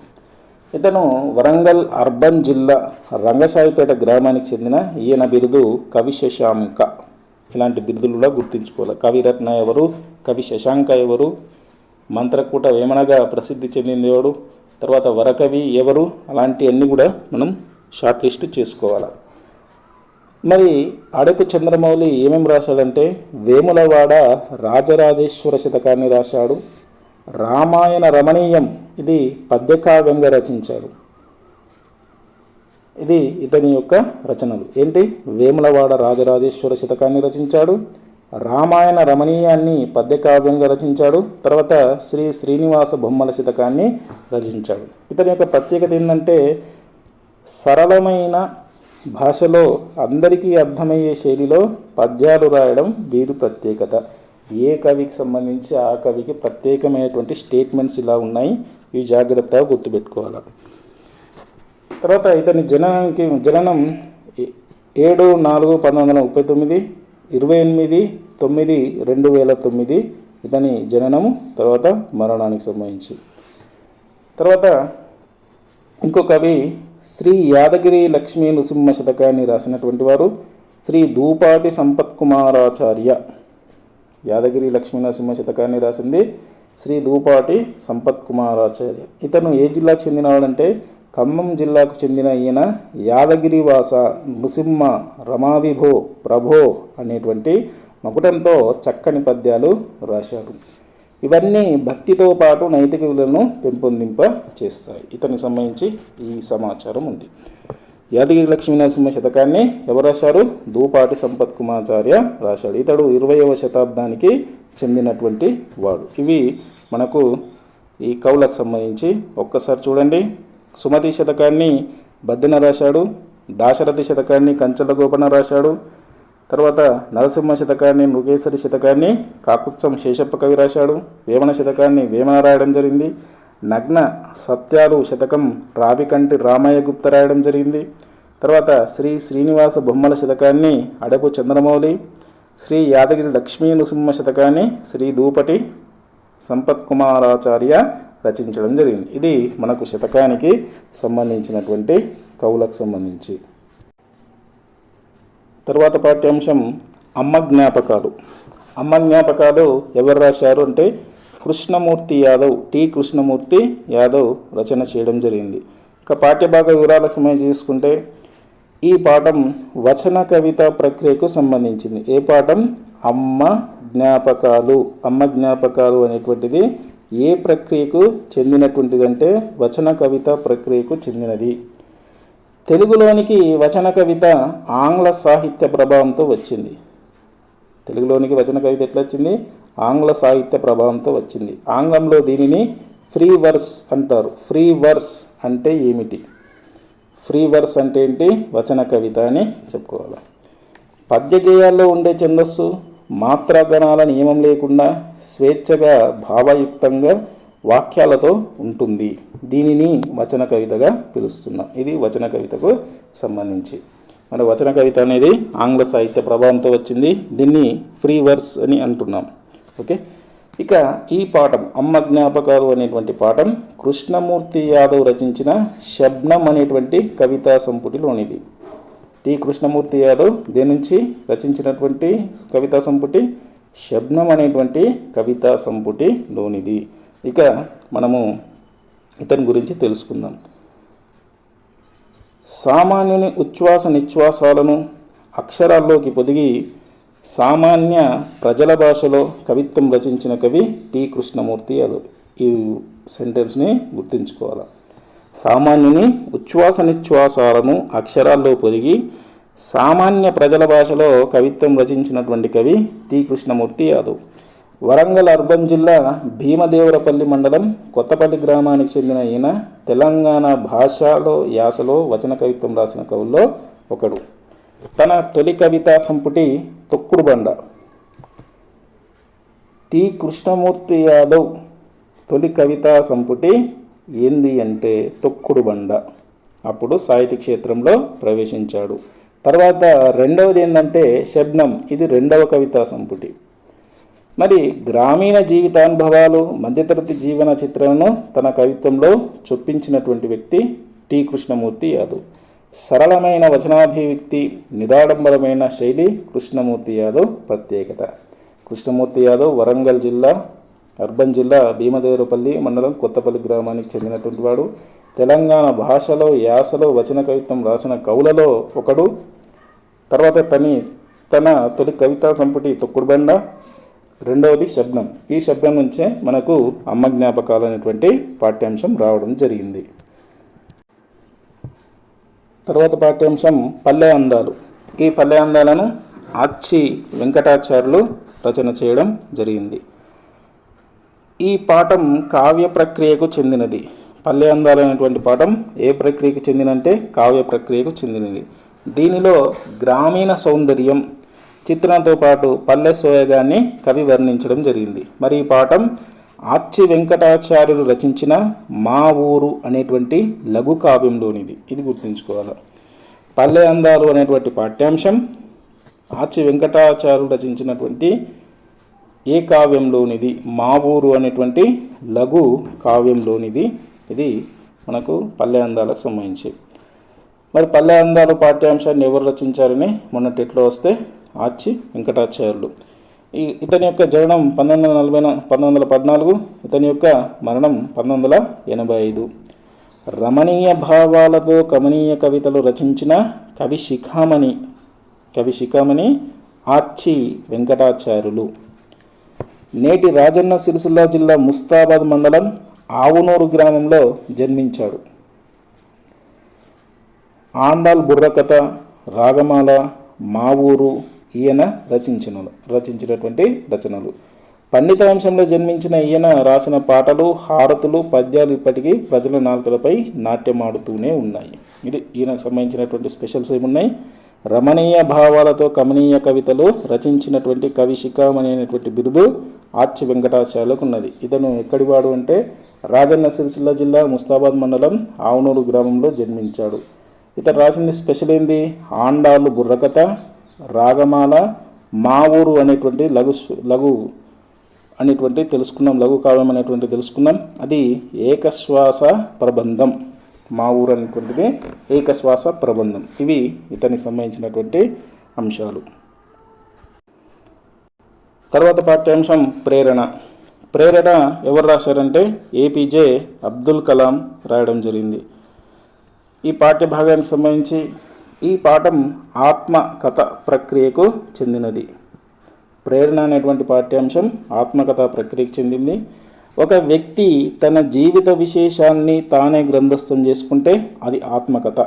ఇతను వరంగల్ అర్బన్ జిల్లా రంగసాయిపేట గ్రామానికి చెందిన ఈయన బిరుదు కవి శశాంక. ఇలాంటి బిరుదులు కూడా గుర్తుంచుకోవాలి. కవిరత్న ఎవరు? కవి శశాంక ఎవరు? మంత్రకూట వేమనగా ప్రసిద్ధి చెందింది ఎవరు? తర్వాత వరకవి ఎవరు? అలాంటివన్నీ కూడా మనం షార్ట్ లిస్ట్ చేసుకోవాలి. మరి అడపు చంద్రమౌళి ఏమేమి రాశాడంటే వేములవాడ రాజరాజేశ్వర శతకాన్ని రాశాడు. రామాయణ రమణీయం ఇది పద్యకావ్యంగా రచించాడు. ఇది ఇతని యొక్క రచనలు. ఏంటి? వేములవాడ రాజరాజేశ్వర శతకాన్ని రచించాడు, రామాయణ రమణీయాన్ని పద్యకావ్యంగా రచించాడు, తర్వాత శ్రీ శ్రీనివాస బొమ్మల శతకాన్ని రచించాడు. ఇతని యొక్క ప్రత్యేకత ఏంటంటే సరళమైన భాషలో అందరికీ అర్థమయ్యే శైలిలో పద్యాలు రాయడం వీరి ప్రత్యేకత. ఏ కవికి సంబంధించి ఆ కవికి ప్రత్యేకమైనటువంటి స్టేట్మెంట్స్ ఇలా ఉన్నాయి, ఇవి జాగ్రత్తగా గుర్తుపెట్టుకోవాలి. తర్వాత ఇతని జననం 7/4/1939, 28/9/2009 ఇతని జననము, తర్వాత మరణానికి సంబంధించి. తర్వాత ఇంకో కవి శ్రీ యాదగిరి లక్ష్మీ నృసింహ శతకాన్ని రాసినటువంటి వారు శ్రీ దూపాటి సంపత్ కుమారాచార్య. యాదగిరి లక్ష్మీ నరసింహ శతకాన్ని రాసింది శ్రీ దూపాటి సంపత్ కుమారాచార్య. ఇతను ఏ జిల్లాకు చెందినవాడంటే ఖమ్మం జిల్లాకు చెందిన ఈయన యాదగిరివాస నృసింహ రమావిభో ప్రభో అనేటువంటి మకుటంతో చక్కని పద్యాలు రాశాడు. ఇవన్నీ భక్తితో పాటు నైతిక విలువలను పెంపొందింప చేస్తాయి. ఇతనికి సంబంధించి ఈ సమాచారం ఉంది. యాదగిరి లక్ష్మీ నరసింహ శతకాన్ని ఎవరు రాశారు? దూపాటి సంపత్ కుమారాచార్య రాశాడు. ఇతడు 20వ శతాబ్దానికి చెందినటువంటి వాడు. ఇవి మనకు ఈ కవులకు సంబంధించి. ఒక్కసారి చూడండి. సుమతి శతకాన్ని బద్దెన రాశాడు, దాశరథి శతకాన్ని కంచల గోపన రాశాడు, తర్వాత నరసింహ శతకాన్ని నృగేశ్వరి శతకాన్ని కాకుత్సం శేషప్ప కవి రాశాడు, వేమన శతకాన్ని వేమన రాయడం జరిగింది, నగ్న సత్యాలు శతకం రావికంటి రామయ్య గుప్త రాయడం జరిగింది. తర్వాత శ్రీ శ్రీనివాస బొమ్మల శతకాన్ని అడపు చంద్రమౌళి, శ్రీ యాదగిరి లక్ష్మీ నృసింహ శతకాన్ని శ్రీ దూపటి సంపత్ కుమారాచార్య రచించడం జరిగింది. ఇది మనకు శతకానికి సంబంధించినటువంటి కవులకు సంబంధించి. తర్వాత పాఠ్యాంశం అమ్మ జ్ఞాపకాలు. అమ్మ జ్ఞాపకాలు ఎవరు రాశారు అంటే కృష్ణమూర్తి యాదవ్, టి కృష్ణమూర్తి యాదవ్ రచన చేయడం జరిగింది. ఇక పాఠ్యభాగ వివరాలకు సంబంధించి తీసుకుంటే ఈ పాఠం వచన కవిత ప్రక్రియకు సంబంధించింది. ఏ పాఠం? అమ్మ జ్ఞాపకాలు. అమ్మ జ్ఞాపకాలు అనేటువంటిది ఏ ప్రక్రియకు చెందినటువంటిదంటే వచన కవిత ప్రక్రియకు చెందినది. తెలుగులోనికి వచన కవిత ఆంగ్ల సాహిత్య ప్రభావంతో వచ్చింది. తెలుగులోనికి వచన కవిత ఎట్లా వచ్చింది? ఆంగ్ల సాహిత్య ప్రభావంతో వచ్చింది. ఆంగ్లంలో దీనిని ఫ్రీ వర్స్ అంటారు. ఫ్రీ వర్స్ అంటే ఏమిటి? ఫ్రీ వర్స్ అంటే ఏంటి? వచన కవిత అని చెప్పుకోవాలి. పద్యగేయాల్లో ఉండే ఛందస్సు మాత్రాగణాల నియమం లేకుండా స్వేచ్ఛగా భావయుక్తంగా వాక్యాలతో ఉంటుంది. దీనిని వచన కవితగా పిలుస్తున్నాం. ఇది వచన కవితకు సంబంధించి. మరి వచన కవిత అనేది ఆంగ్ల సాహిత్య ప్రభావంతో వచ్చింది. దీన్ని ఫ్రీ వర్స్ అని అంటున్నాం. ఓకే. ఇక ఈ పాఠం అమ్మ జ్ఞాపకాలు అనేటువంటి పాఠం కృష్ణమూర్తి యాదవ్ రచించిన శబ్నం అనేటువంటి కవితా సంపుటిలోనిది. టి కృష్ణమూర్తి యాదవ్ దేని నుంచి రచించినటువంటి కవితా సంపుటి? శబ్నం అనేటువంటి కవితా సంపుటిలోనిది. ఇక మనము ఇతని గురించి తెలుసుకుందాం. సామాన్యుని ఉచ్ఛ్వాస నిశ్వాసాలను అక్షరాల్లోకి పొదిగి సామాన్య ప్రజల భాషలో కవిత్వం రచించిన కవి టి కృష్ణమూర్తి యాదవ్. ఈ సెంటెన్స్ని గుర్తుంచుకోవాలి. సామాన్యుని ఉచ్ఛ్వాస నిశ్వాసాలను అక్షరాల్లో పొదిగి సామాన్య ప్రజల భాషలో కవిత్వం రచించినటువంటి కవి టి కృష్ణమూర్తి యాదవ్. వరంగల్ అర్బన్ జిల్లా భీమదేవరపల్లి మండలం కొత్తపల్లి గ్రామానికి చెందిన ఈయన తెలంగాణ భాషలో యాసలో వచన కవిత్వం రాసిన కవుల్లో ఒకడు. తన తొలి కవితా సంపుటి తొక్కుడు బండ. టి కృష్ణమూర్తి యాదవ్ తొలి కవితా సంపుటి ఏంది అంటే తొక్కుడు బండ. అప్పుడు సాహిత్య క్షేత్రంలో ప్రవేశించాడు. తర్వాత రెండవది ఏంటంటే శబ్నం. ఇది రెండవ కవితా సంపుటి. మరి గ్రామీణ జీవితానుభవాలు, మధ్యతరగతి జీవన చిత్రాలను తన కవిత్వంలో చొప్పించినటువంటి వ్యక్తి టి కృష్ణమూర్తి యాదవ్. సరళమైన వచనాభివ్యక్తి, నిరాడంబరమైన శైలి కృష్ణమూర్తి యాదవ్ ప్రత్యేకత. కృష్ణమూర్తి యాదవ్ వరంగల్ జిల్లా అర్బన్ జిల్లా భీమదేవరపల్లి మండలం కొత్తపల్లి గ్రామానికి చెందినటువంటి వాడు. తెలంగాణ భాషలో యాసలో వచన కవిత్వం రాసిన కవులలో ఒకడు. తర్వాత తన తొలి కవితా సంపుటి తొక్కుడు బండ. రెండవది శబ్దం. ఈ శబ్దం నుంచే మనకు అమ్మ జ్ఞాపకాలు అనేటువంటి పాఠ్యాంశం రావడం జరిగింది. తర్వాత పాఠ్యాంశం పల్లె అందాలు. ఈ పల్లె అందాలను ఆచి వెంకటాచార్యులు రచన చేయడం జరిగింది. ఈ పాఠం కావ్య ప్రక్రియకు చెందినది. పల్లె అందాలు అనేటువంటి పాఠం ఏ ప్రక్రియకు చెందినంటే కావ్య ప్రక్రియకు చెందినది. దీనిలో గ్రామీణ సౌందర్యం చిత్రంతో పాటు పల్లె సోయగాన్ని కవి వర్ణించడం జరిగింది. మరి ఈ పాఠం ఆచి వెంకటాచార్యులు రచించిన మా ఊరు అనేటువంటి లఘు కావ్యంలోనిది. ఇది గుర్తుంచుకోవాలి. పల్లె అందాలు అనేటువంటి పాఠ్యాంశం ఆచి వెంకటాచార్యులు రచించినటువంటి ఏ కావ్యంలోనిది? మా ఊరు అనేటువంటి లఘు కావ్యంలోనిది. ఇది మనకు పల్లె అందాలకు సంబంధించి. మరి పల్లె అందాలు పాఠ్యాంశాన్ని ఎవరు రచించారని మొన్న టెట్లో వస్తే ఆచి వెంకటాచార్యులు. ఇతని యొక్క జననం 1914, ఇతని యొక్క మరణం 1985. రమణీయ భావాలతో కమనీయ కవితలు రచించిన కవి శిఖామణి ఆచి వెంకటాచార్యులు. నేటి రాజన్న సిరిసిల్ల జిల్లా ముస్తాబాద్ మండలం ఆవునూరు గ్రామంలో జన్మించాడు. ఆండాల్ బుర్రకథ, రాగమాల, మా ఊరు ఈయన రచించినటువంటి రచనలు. పండితాంశంలో జన్మించిన ఈయన రాసిన పాటలు, హారతులు, పద్యాలు ఇప్పటికీ ప్రజల నాలుకలపై నాట్యమాడుతూనే ఉన్నాయి. ఇది ఈయనకు సంబంధించినటువంటి స్పెషల్స్ ఏమున్నాయి? రమణీయ భావాలతో కమనీయ కవితలు రచించినటువంటి కవి శిఖామణి అనేటువంటి బిరుదు ఆచి వెంకటాచార్యులకు ఉన్నది. ఇతను ఎక్కడివాడు అంటే రాజన్న సిరిసిల్ల జిల్లా ముస్తాబాద్ మండలం ఆవునూరు గ్రామంలో జన్మించాడు. ఇతను రాసింది స్పెషల్ ఏంది? ఆండాళ్ళు బుర్రకథ, రాగమాల, మా ఊరు అనేటువంటి లఘు అనేటువంటి తెలుసుకున్నాం. లఘు కావ్యం అనేటువంటి తెలుసుకున్నాం. అది ఏకశ్వాస ప్రబంధం. మా ఊరు అనేటువంటిది ఏకశ్వాస ప్రబంధం. ఇవి ఇతనికి సంబంధించినటువంటి అంశాలు. తర్వాత పాఠ్యాంశం ప్రేరణ. ప్రేరణ ఎవరు రాశారంటే ఏపీజే అబ్దుల్ కలాం రాయడం జరిగింది. ఈ పాఠ్య భాగానికి సంబంధించి ఈ పాఠం ఆత్మకథ ప్రక్రియకు చెందినది. ప్రేరణ అనేటువంటి పాఠ్యాంశం ఆత్మకథ ప్రక్రియకు చెందింది. ఒక వ్యక్తి తన జీవిత విశేషాన్ని తానే గ్రంథస్థం చేసుకుంటే అది ఆత్మకథ.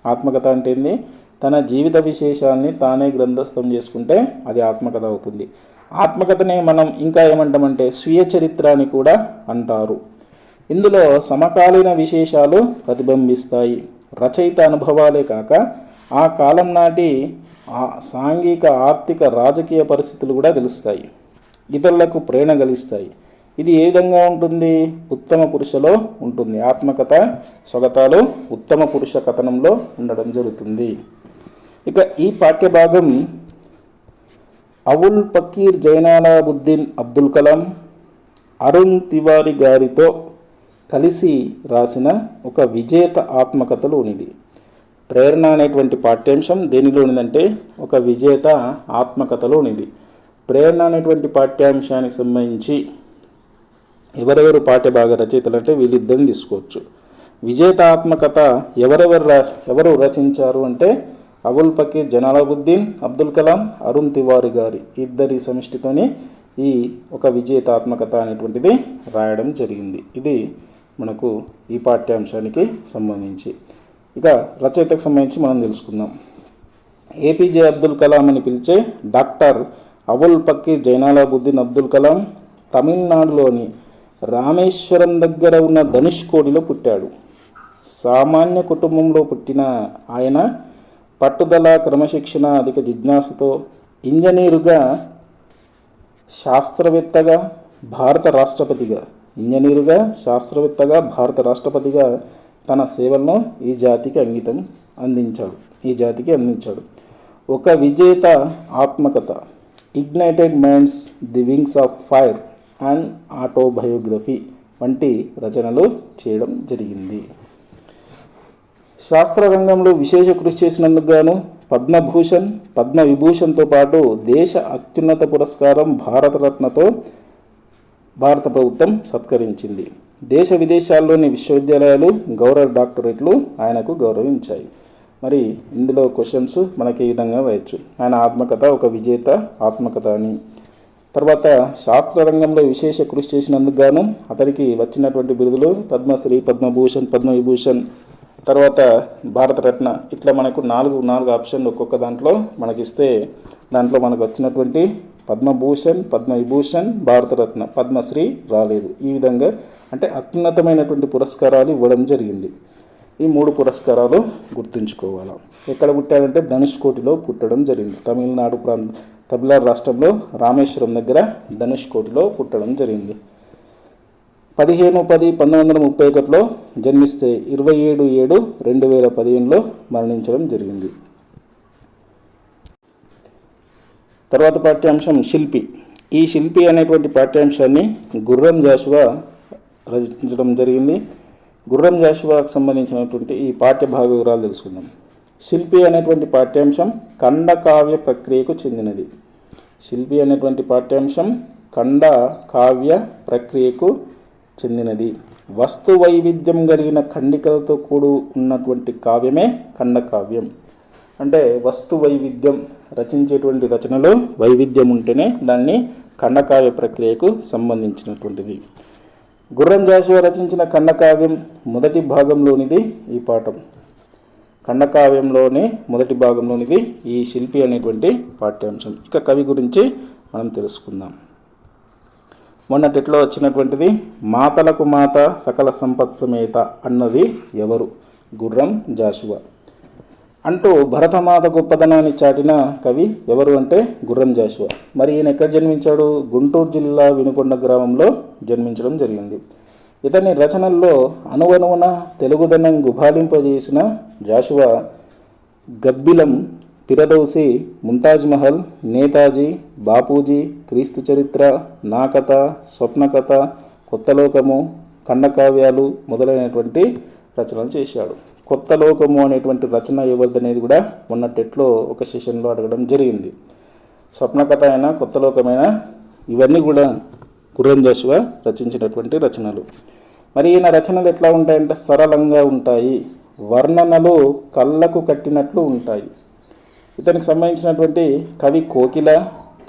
ఆత్మకథ అంటే ఏంది? తన జీవిత విశేషాన్ని తానే గ్రంథస్థం చేసుకుంటే అది ఆత్మకథ అవుతుంది. ఆత్మకథనే మనం ఇంకా ఏమంటామంటే స్వీయ చరిత్ర అని కూడా అంటారు. ఇందులో సమకాలీన విశేషాలు ప్రతిబింబిస్తాయి. రచయిత అనుభవాలే కాక ఆ కాలం నాటి సాంఘిక, ఆర్థిక, రాజకీయ పరిస్థితులు కూడా తెలుస్తాయి. ఇతరులకు ప్రేరణ కలిగిస్తాయి. ఇది ఏ విధంగా ఉంటుంది? ఉత్తమ పురుషలో ఉంటుంది. ఆత్మకథ స్వగతాలు ఉత్తమ పురుష కథనంలో ఉండడం జరుగుతుంది. ఇక ఈ పాఠ్యభాగం అవుల్ పకీర్ జైనాలాబుద్దీన్ అబ్దుల్ కలాం, అరుణ్ తివారీ గారితో కలిసి రాసిన ఒక విజేత ఆత్మకథలోనిది. ప్రేరణ అనేటువంటి పాఠ్యాంశం దేనిలోనిదంటే ఒక విజేత ఆత్మకథలోనిది. ప్రేరణ అనేటువంటి పాఠ్యాంశానికి సంబంధించి ఎవరెవరు పాఠ్యభాగ రచయితలు అంటే వీళ్ళిద్దరిని తీసుకోవచ్చు. విజేత ఆత్మకథ ఎవరు రచించారు అంటే అవుల్ పకీర్ జైనాలాబుద్దీన్ అబ్దుల్ కలాం, అరుణ్ తివారీ గారి ఇద్దరి సమిష్టితోని ఈ ఒక విజేత ఆత్మకథ అనేటువంటిది రాయడం జరిగింది. ఇది మనకు ఈ పాఠ్యాంశానికి సంబంధించి. ఇక రచయితకు సంబంధించి మనం తెలుసుకుందాం. ఏపీజే అబ్దుల్ కలాం అని పిలిచే డాక్టర్ అవుల్ పకీర్ జైనాలాబుద్దీన్ అబ్దుల్ కలాం తమిళనాడులోని రామేశ్వరం దగ్గర ఉన్న ధనుష్కోడిలో పుట్టాడు. సామాన్య కుటుంబంలో పుట్టిన ఆయన పట్టుదల, క్రమశిక్షణ, అధిక జిజ్ఞాసతో ఇంజనీరుగా, శాస్త్రవేత్తగా, భారత రాష్ట్రపతిగా తన సేవలను ఈ జాతికి అందించాడు. ఒక విజేత ఆత్మకథ ignited minds, the wings of fire and autobiography వంటి రచనలు చేయడం జరిగింది. శాస్త్ర రంగంలో విశేష కృషి చేసినందుకు గాను పద్మభూషణ్, పద్మవిభూషణ్తో పాటు దేశ అత్యున్నత పురస్కారం భారతరత్నతో భారత ప్రభుత్వం సత్కరించింది. దేశ విదేశాల్లోని విశ్వవిద్యాలయాలు గౌరవ డాక్టరేట్లు ఆయనకు గౌరవించాయి. మరి ఇందులో క్వశ్చన్స్ మనకి ఈ విధంగా వేయచ్చు. ఆయన ఆత్మకథ ఒక విజేత ఆత్మకథ అని. తర్వాత శాస్త్ర రంగంలో విశేష కృషి చేసినందుకు గాను అతనికి వచ్చినటువంటి బిరుదులు పద్మశ్రీ, పద్మభూషణ్, పద్మవిభూషణ్, తర్వాత భారతరత్న. ఇట్లా మనకు నాలుగు ఆప్షన్లు ఒక్కొక్క దాంట్లో మనకిస్తే దాంట్లో మనకు వచ్చినటువంటి పద్మభూషణ్, పద్మవిభూషణ్, భారతరత్న, పద్మశ్రీ రాలేదు. ఈ విధంగా అంటే అత్యున్నతమైనటువంటి పురస్కారాలు ఇవ్వడం జరిగింది. ఈ 3 పురస్కారాలు గుర్తుంచుకోవాలి. ఎక్కడ పుట్టాడంటే ధనుష్కోటిలో పుట్టడం జరిగింది. తమిళనాడు రాష్ట్రంలో రామేశ్వరం దగ్గర ధనుష్కోటిలో పుట్టడం జరిగింది. 15/10/1931లో జన్మిస్తే 27/7/2015లో మరణించడం జరిగింది. తర్వాత పాఠ్యాంశం శిల్పి. ఈ శిల్పి అనేటువంటి పాఠ్యాంశాన్ని గుర్రం జాషువా రచించడం జరిగింది. గుర్రం జాషువాకు సంబంధించినటువంటి ఈ పాఠ్యభాగ వివరాలు తెలుసుకుందాం. శిల్పి అనేటువంటి పాఠ్యాంశం ఖండకావ్య ప్రక్రియకు చెందినది. శిల్పి అనేటువంటి పాఠ్యాంశం ఖండ కావ్య ప్రక్రియకు చెందినది. వస్తు వైవిధ్యం కలిగిన ఖండికలతో కూడి ఉన్నటువంటి కావ్యమే ఖండకావ్యం. అంటే వస్తు వైవిధ్యం, రచించేటువంటి రచనలో వైవిధ్యం ఉంటేనే దాన్ని ఖండకావ్య ప్రక్రియకు సంబంధించినటువంటిది. గుర్రం జాషువా రచించిన ఖండకావ్యం మొదటి భాగంలోనిది ఈ పాఠం. ఖండకావ్యంలోని మొదటి భాగంలోనిది ఈ శిల్పి అనేటువంటి పాఠ్యాంశం. ఇక కవి గురించి మనం తెలుసుకుందాం. మొన్నటిలో వచ్చినటువంటిది మాతలకు మాత సకల సంపత్సమేత అన్నది ఎవరు? గుర్రం జాషువా. అంటూ భరతమాత గొప్పదనాన్ని చాటిన కవి ఎవరు అంటే గుర్రం జాషువా. మరి ఈయన ఎక్కడ జన్మించాడు? గుంటూరు జిల్లా వినుకొండ గ్రామంలో జన్మించడం జరిగింది. ఇతని రచనల్లో అనువనువున తెలుగుదనం గుబాలింపజేసిన జాషువా గబ్బిలం, పిరదౌసి, ముంతాజ్ మహల్, నేతాజీ, బాపూజీ, క్రీస్తు చరిత్ర, నా కథ, స్వప్నకథ, కొత్తలోకము, ఖండకావ్యాలు మొదలైనటువంటి రచనలు చేశాడు. కొత్తలోకము అనేటువంటి రచన ఎవరిదనేది కూడా మొన్న టెట్లో ఒక సెషన్లో అడగడం జరిగింది. స్వప్నకథ అయినా కొత్తలోకమైనా ఇవన్నీ కూడా గుర్రం జాషువా రచించినటువంటి రచనలు. మరి ఈయన రచనలు ఎట్లా ఉంటాయంటే సరళంగా ఉంటాయి, వర్ణనలు కళ్ళకు కట్టినట్లు ఉంటాయి. ఇతనికి సంబంధించినటువంటి కవి కోకిల,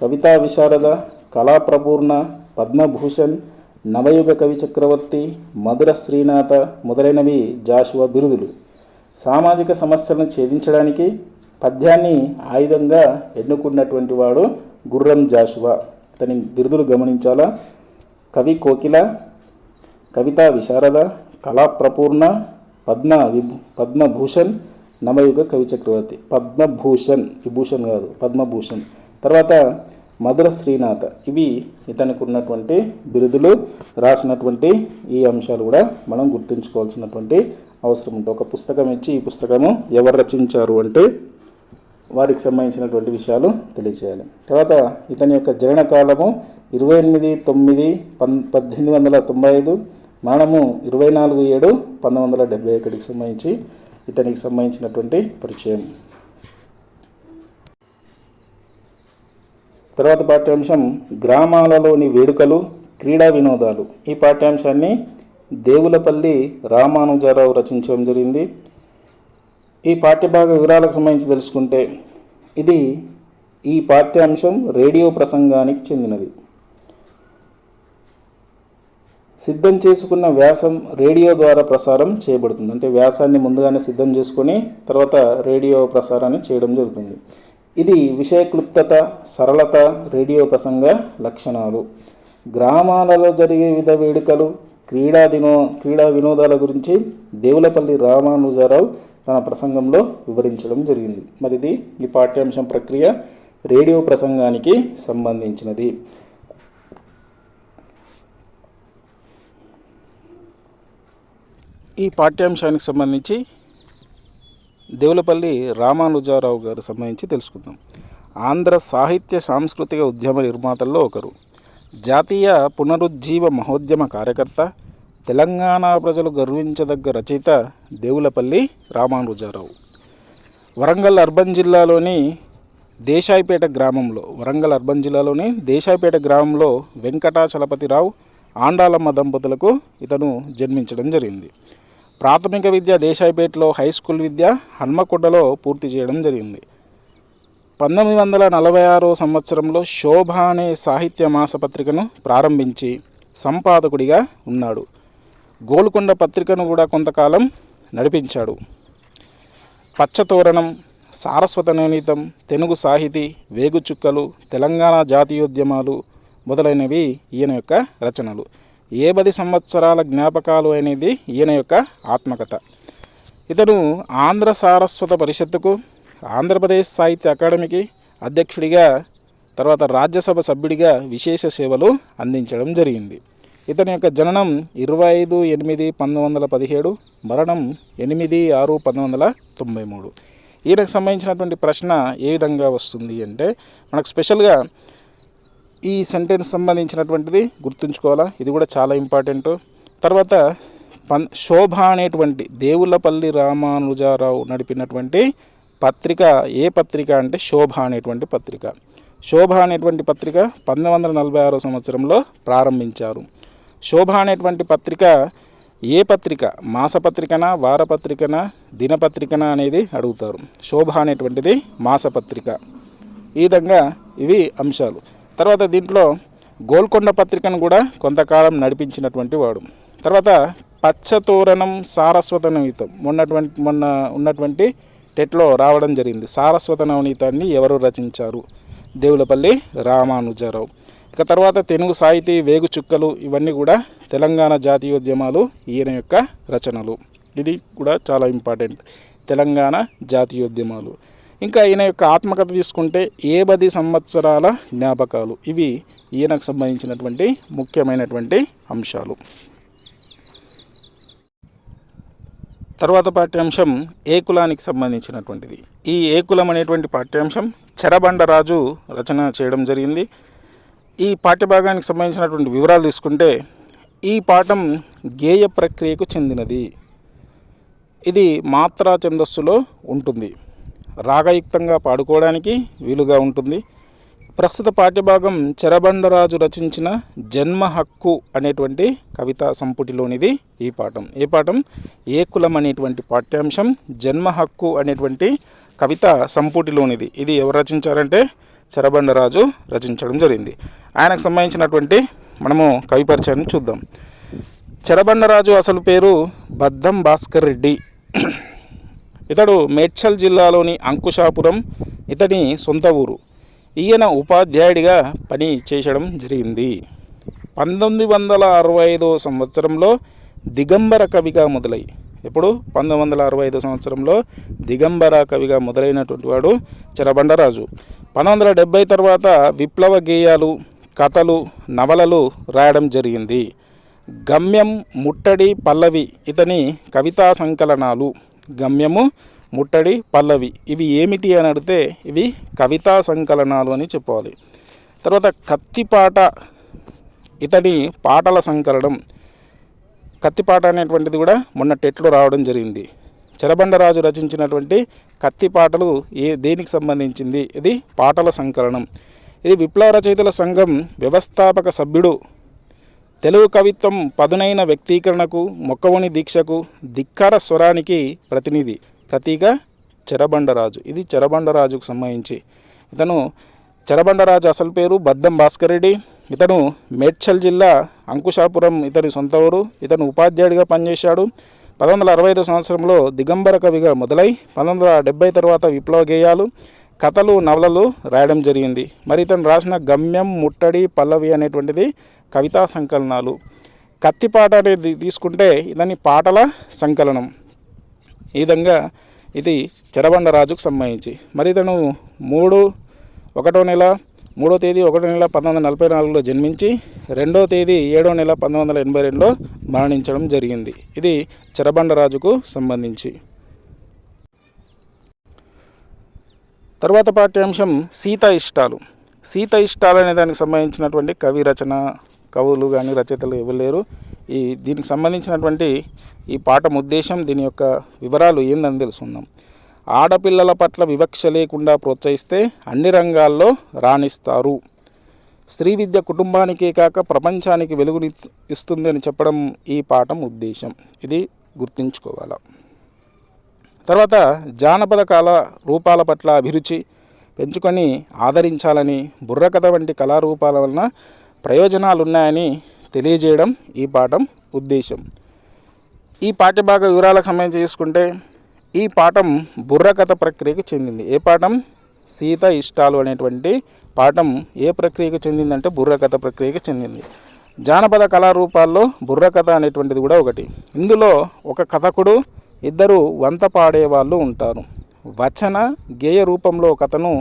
కవితా విశారద, కళాప్రపూర్ణ, పద్మభూషణ్, నవయుగ కవి చక్రవర్తి, మధుర శ్రీనాథ మొదలైనవి జాషువా బిరుదులు. సామాజిక సమస్యలను ఛేదించడానికి పద్యాన్ని ఆయుధంగా ఎన్నుకున్నటువంటి వాడు గుర్రం జాషువా. ఇతని బిరుదులు గమనించాలా: కవి కోకిల, కవితా విశారద, కళాప్రపూర్ణ, పద్మభూషణ్, నవయుగ కవి చక్రవర్తి. పద్మభూషణ్, విభూషణ్ కాదు, పద్మభూషణ్. తర్వాత మధుర శ్రీనాథ. ఇవి ఇతనికి ఉన్నటువంటి బిరుదులు. రాసినటువంటి ఈ అంశాలు కూడా మనం గుర్తుంచుకోవాల్సినటువంటి అవసరం ఉంటుంది. ఒక పుస్తకం ఇచ్చి ఈ పుస్తకము ఎవరు రచించారు అంటే వారికి సంబంధించినటువంటి విషయాలు తెలియజేయాలి. తర్వాత ఇతని యొక్క జనన కాలము 28/9/1895, మరణము 24/7/1971 సంబంధించి ఇతనికి సంబంధించినటువంటి పరిచయం. తర్వాత పాఠ్యాంశం గ్రామాలలోని వేడుకలు, క్రీడా వినోదాలు. ఈ పాఠ్యాంశాన్ని దేవులపల్లి రామానుజారావు రచించడం జరిగింది. ఈ పాఠ్యభాగ వివరాలకు సంబంధించి తెలుసుకుంటే ఈ పాఠ్యాంశం రేడియో ప్రసంగానికి చెందినది. సిద్ధం చేసుకున్న వ్యాసం రేడియో ద్వారా ప్రసారం చేయబడుతుంది. అంటే వ్యాసాన్ని ముందుగానే సిద్ధం చేసుకొని తర్వాత రేడియో ప్రసారాన్ని చేయడం జరుగుతుంది. ఇది విషయ క్లుప్తత, సరళత రేడియో ప్రసంగ లక్షణాలు. గ్రామాలలో జరిగే వివిధ వేడుకలు, క్రీడా వినోదాల గురించి దేవులపల్లి రామానుజారావు తన ప్రసంగంలో వివరించడం జరిగింది. మరి ఈ పాఠ్యాంశం ప్రక్రియ రేడియో ప్రసంగానికి సంబంధించినది. ఈ పాఠ్యాంశానికి సంబంధించి దేవులపల్లి రామానుజారావు గారు సంబంధించి తెలుసుకుందాం. ఆంధ్ర సాహిత్య సాంస్కృతిక ఉద్యమ నిర్మాతల్లో ఒకరు. జాతీయ పునరుజ్జీవ మహోద్యమ కార్యకర్త. తెలంగాణ ప్రజలు గర్వించదగ్గ రచయిత దేవులపల్లి రామానుజారావు. వరంగల్ అర్బన్ జిల్లాలోని దేశాయిపేట గ్రామంలో వెంకటాచలపతిరావు, ఆండాలమ్మ దంపతులకు ఇతను జన్మించడం జరిగింది. ప్రాథమిక విద్య దేశాయిపేటలో, హై స్కూల్ విద్య హన్మకొండలో పూర్తి చేయడం జరిగింది. 1946 సంవత్సరంలో శోభ అనే సాహిత్య మాసపత్రికను ప్రారంభించి సంపాదకుడిగా ఉన్నాడు. గోల్కొండ పత్రికను కూడా కొంతకాలం నడిపించాడు. పచ్చతోరణం, సారస్వత నవనీతం, తెనుగు సాహితీ, వేగుచుక్కలు, తెలంగాణ జాతీయోద్యమాలు మొదలైనవి ఈయన యొక్క రచనలు. 10 సంవత్సరాల జ్ఞాపకాలు అనేది ఈయన యొక్క ఆత్మకథ. ఇతను ఆంధ్ర సారస్వత పరిషత్తుకు, ఆంధ్రప్రదేశ్ సాహిత్య అకాడమీకి అధ్యక్షుడిగా, తర్వాత రాజ్యసభ సభ్యుడిగా విశేష సేవలు అందించడం జరిగింది. ఇతని యొక్క జననం 25/8/1917, మరణం 8/6/1993. ఈయనకు సంబంధించినటువంటి ప్రశ్న ఏ విధంగా వస్తుంది అంటే, మనకు స్పెషల్గా ఈ సెంటెన్స్ సంబంధించినటువంటిది గుర్తుంచుకోవాలా, ఇది కూడా చాలా ఇంపార్టెంట్. తర్వాత శోభ అనేటువంటి దేవులపల్లి రామానుజారావు నడిపినటువంటి పత్రిక ఏ పత్రిక అంటే శోభ అనేటువంటి పత్రిక. శోభ అనేటువంటి పత్రిక 1946 సంవత్సరంలో ప్రారంభించారు. శోభ అనేటువంటి పత్రిక ఏ పత్రిక, మాసపత్రికనా, వారపత్రికనా, దినపత్రికనా అనేది అడుగుతారు. శోభ అనేటువంటిది మాసపత్రిక. ఈ విధంగా ఇవి అంశాలు. తర్వాత దీంట్లో గోల్కొండ పత్రికను కూడా కొంతకాలం నడిపించినటువంటి వాడు. తర్వాత పచ్చతోరణం, సారస్వత నవనీతం మొన్న ఉన్నటువంటి టెట్లో రావడం జరిగింది. సారస్వత నవనీతాన్ని ఎవరు రచించారు? దేవులపల్లి రామానుజారావు. ఇక తర్వాత తెనుగు సాహితీ, వేగుచుక్కలు ఇవన్నీ కూడా తెలంగాణ జాతీయోద్యమాలు ఈయన యొక్క రచనలు. ఇది కూడా చాలా ఇంపార్టెంట్, తెలంగాణ జాతీయోద్యమాలు. ఇంకా ఈయన యొక్క ఆత్మకథ తీసుకుంటే 10 సంవత్సరాల జ్ఞాపకాలు. ఇవి ఈయనకు సంబంధించినటువంటి ముఖ్యమైనటువంటి అంశాలు. తర్వాత పాఠ్యాంశం ఏ కులానికి సంబంధించినటువంటిది. ఈ ఏ కులం అనేటువంటి పాఠ్యాంశం చెరబండరాజు రచన చేయడం జరిగింది. ఈ పాఠ్యభాగానికి సంబంధించినటువంటి వివరాలు తీసుకుంటే, ఈ పాఠం గేయ ప్రక్రియకు చెందినది. ఇది మాత్రా ఛందస్సులో ఉంటుంది. రాగయుక్తంగా పాడుకోవడానికి వీలుగా ఉంటుంది. ప్రస్తుత పాఠ్యభాగం చెరబండరాజు రచించిన జన్మ హక్కు అనేటువంటి కవితా సంపుటిలోనిది ఈ పాఠం. ఏ పాఠం? ఏ కులం అనేటువంటి పాఠ్యాంశం జన్మ హక్కు అనేటువంటి కవితా సంపుటిలోనిది. ఇది ఎవరు రచించారంటే చెరబండరాజు రచించడం జరిగింది. ఆయనకు సంబంధించినటువంటి మనము కవి పరిచయాన్ని చూద్దాం. చెరబండరాజు అసలు పేరు బద్దం భాస్కర్ రెడ్డి. ఇతడు మేడ్చల్ జిల్లాలోని అంకుశాపురం ఇతని సొంత ఊరు. ఈయన ఉపాధ్యాయుడిగా పని చేయడం జరిగింది. 1965 సంవత్సరంలో దిగంబర కవిగా మొదలై, ఎప్పుడు 1965 సంవత్సరంలో దిగంబర కవిగా మొదలైనటువంటి వాడు చెరబండరాజు. 1970 తర్వాత విప్లవ గేయాలు, కథలు, నవలలు రాయడం జరిగింది. గమ్యం, ముట్టడి, పల్లవి ఇతని కవితా సంకలనాలు. గమ్యము, ముట్టడి, పల్లవి ఇవి ఏమిటి అని అడిగితే ఇవి కవితా సంకలనాలు అని చెప్పాలి. తర్వాత కత్తిపాట ఇతని పాటల సంకలనం. కత్తిపాట అనేటువంటిది కూడా మొన్న టెట్లో రావడం జరిగింది. చెరబండరాజు రచించినటువంటి కత్తిపాటలు దేనికి సంబంధించింది? ఇది పాటల సంకలనం. ఇది విప్లవ రచయితల సంఘం వ్యవస్థాపక సభ్యుడు. తెలుగు కవిత్వం పదునైన వ్యక్తీకరణకు, మొక్కవోని దీక్షకు, ధిక్కార స్వరానికి ప్రతీక చెరబండరాజు. ఇది చెరబండరాజుకు సంబంధించి. చెరబండరాజు అసలు పేరు బద్దం భాస్కర్ రెడ్డి. ఇతను మేడ్చల్ జిల్లా అంకుశాపురం ఇతని సొంత ఊరు. ఇతను ఉపాధ్యాయుడిగా పనిచేశాడు. 1965 సంవత్సరంలో దిగంబర కవిగా మొదలై 1970 తర్వాత విప్లవ గేయాలు, కథలు, నవలలు రాయడం జరిగింది. మరి ఇతను రాసిన గమ్యం, ముట్టడి, పల్లవి అనేటువంటిది కవితా సంకలనాలు. కత్తిపాట అనేది తీసుకుంటే ఇతని పాటల సంకలనం. ఈ విధంగా ఇది చెరబండరాజుకు సంబంధించి. మరి ఇతను 3వ నెల 1944లో జన్మించి 2వ తేదీ 7వ నెల 1982లో మరణించడం జరిగింది. ఇది చెరబండరాజుకు సంబంధించి. తర్వాత పాఠ్యాంశం సీత ఇష్టాలు. సీత ఇష్టాలు అనే దానికి సంబంధించినటువంటి కవి రచన, కవులు కానీ రచయితలు ఎవరు లేరు. దీనికి సంబంధించినటువంటి ఈ పాఠం ఉద్దేశం, దీని యొక్క వివరాలు ఏందని తెలుసుకుందాం. ఆడపిల్లల పట్ల వివక్ష లేకుండా ప్రోత్సహిస్తే అన్ని రంగాల్లో రాణిస్తారు. స్త్రీ విద్య కుటుంబానికే కాక ప్రపంచానికి వెలుగుని ఇస్తుంది అని చెప్పడం ఈ పాఠం ఉద్దేశం. ఇది గుర్తుంచుకోవాలి. తర్వాత జానపద కళ రూపాల పట్ల అభిరుచి, పెంచుకొని ఆదరించాలని, బుర్రకథ వంటి కళారూపాల వలన ప్రయోజనాలు ఉన్నాయని తెలియజేయడం ఈ పాఠం ఉద్దేశం. ఈ పాఠ్యభాగ వివరాలకు సంబంధించి చూసుకుంటే ఈ పాఠం బుర్రకథ ప్రక్రియకు చెందింది. ఏ పాఠం? సీత ఇష్టాలు అనేటువంటి పాఠం ఏ ప్రక్రియకు చెందిందంటే బుర్రకథ ప్రక్రియకు చెందింది. జానపద కళారూపాల్లో బుర్రకథ అనేటువంటిది కూడా ఒకటి. ఇందులో ఒక కథకుడు, ఇద్దరు వంత పాడేవాళ్ళు ఉంటారు. వచన గేయ రూపంలో కథను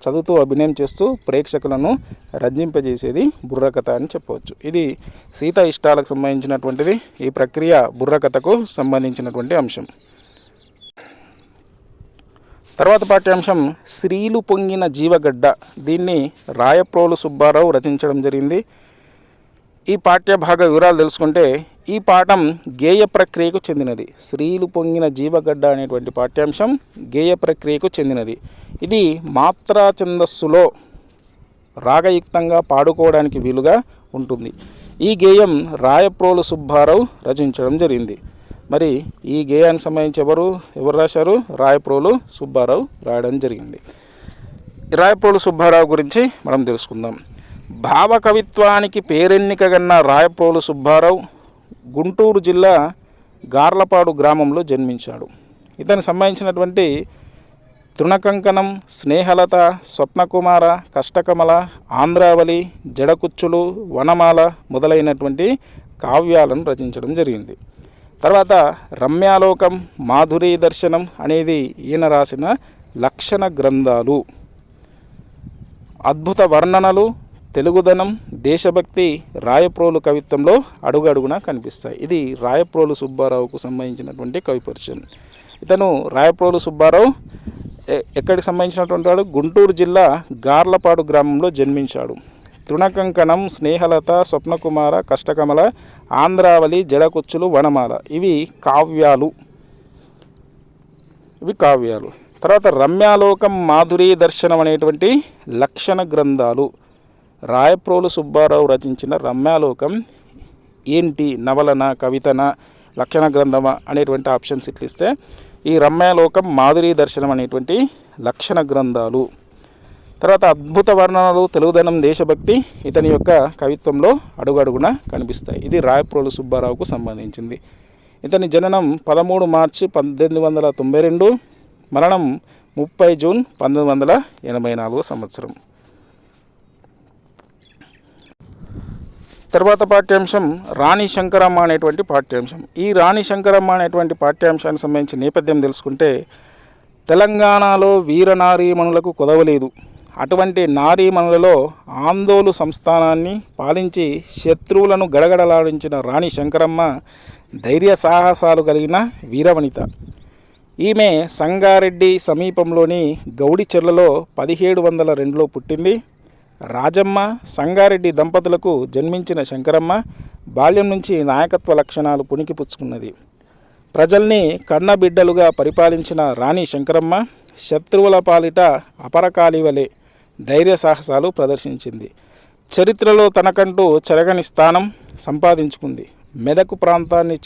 చదువుతూ అభినయం చేస్తూ ప్రేక్షకులను రంజింపజేసేది బుర్రకథ అని చెప్పవచ్చు. ఇది సీత ఇష్టాలకు సంబంధించినటువంటిది. ఈ ప్రక్రియ బుర్రకథకు సంబంధించినటువంటి అంశం. తర్వాత పాఠ్యాంశం శ్రీలు పొంగిన జీవగడ్డ. దీన్ని రాయప్రోలు సుబ్బారావు రచించడం జరిగింది. ఈ పాఠ్యభాగ వివరాలు తెలుసుకుంటే ఈ పాఠం గేయ ప్రక్రియకు చెందినది. శ్రీలు పొంగిన జీవగడ్డ అనేటువంటి పాఠ్యాంశం గేయ ప్రక్రియకు చెందినది. ఇది మాత్రా ఛందస్సులో రాగయుక్తంగా పాడుకోవడానికి వీలుగా ఉంటుంది. ఈ గేయం రాయప్రోలు సుబ్బారావు రచించడం జరిగింది. మరి ఈ గేయానికి సంబంధించి ఎవరు రాశారు? రాయప్రోలు సుబ్బారావు రాయడం జరిగింది. రాయప్రోలు సుబ్బారావు గురించి మనం తెలుసుకుందాం. భావకవిత్వానికి పేరెన్నికగన్న రాయప్రోలు సుబ్బారావు గుంటూరు జిల్లా గార్లపాడు గ్రామంలో జన్మించాడు. ఇతనికి సంబంధించినటువంటి తృణకంకణం, స్నేహలత, స్వప్నకుమార, కష్టకమల, ఆంధ్రావళి, జడకుచ్చులు, వనమాల మొదలైనటువంటి కావ్యాలను రచించడం జరిగింది. తర్వాత రమ్యాలోకం, మాధురీ దర్శనం అనేది ఈయన రాసిన లక్షణ గ్రంథాలు. అద్భుత వర్ణనలు, తెలుగుదనం, దేశభక్తి రాయప్రోలు కవిత్వంలో అడుగడుగునా కనిపిస్తాయి. ఇది రాయప్రోలు సుబ్బారావుకు సంబంధించినటువంటి కవి పరిచయం. ఇతను రాయప్రోలు సుబ్బారావు ఎక్కడికి సంబంధించినటువంటి వాడు? గుంటూరు జిల్లా గార్లపాడు గ్రామంలో జన్మించాడు. తృణకంకణం, స్నేహలత, స్వప్నకుమార, కష్టకమల, ఆంధ్రావళి, జడకుచ్చులు, వనమాల ఇవి కావ్యాలు. తర్వాత రమ్యాలోకం, మాధురీ దర్శనం అనేటువంటి లక్షణ గ్రంథాలు. రాయప్రోలు సుబ్బారావు రచించిన రమ్యాలోకం ఏంటి? నవలన, కవితన, లక్షణ గ్రంథమా అనేటువంటి ఆప్షన్స్ ఇట్లిస్తే ఈ రమ్యాలోకం, మాధురీ దర్శనం అనేటువంటి లక్షణ గ్రంథాలు. తర్వాత అద్భుత వర్ణనలు, తెలుగుదనం, దేశభక్తి ఇతని యొక్క కవిత్వంలో అడుగడుగునా కనిపిస్తాయి. ఇది రాయప్రోలు సుబ్బారావుకు సంబంధించింది. ఇతని జననం 13 మార్చి 1892, మరణం 30 జూన్ 1984 సంవత్సరం. తర్వాత పాఠ్యాంశం రాణి శంకరమ్మ అనేటువంటి పాఠ్యాంశం. ఈ రాణి శంకరమ్మ అనేటువంటి పాఠ్యాంశానికి సంబంధించి నేపథ్యం తెలుసుకుంటే తెలంగాణలో వీరనారీమణులకు కొదవలేదు. అటువంటి నారీమణులలో ఆందోళన సంస్థానాన్ని పాలించి శత్రువులను గడగడలాడించిన రాణి శంకరమ్మ ధైర్య సాహసాలు కలిగిన వీరవనిత. ఈమె సంగారెడ్డి సమీపంలోని గౌడిచెర్లలో 1702లో పుట్టింది. రాజమ్మ, సంగారెడ్డి దంపతులకు జన్మించిన శంకరమ్మ బాల్యం నుంచి నాయకత్వ లక్షణాలు పుణికిపుచ్చుకున్నది. ప్రజల్ని కన్నబిడ్డలుగా పరిపాలించిన రాణి శంకరమ్మ శత్రువుల పాలిట అపరకాలివలే ధైర్య సాహసాలు ప్రదర్శించింది. చరిత్రలో తనకంటూ చెరగని స్థానం సంపాదించుకుంది. మెదకు ప్రాంతాన్ని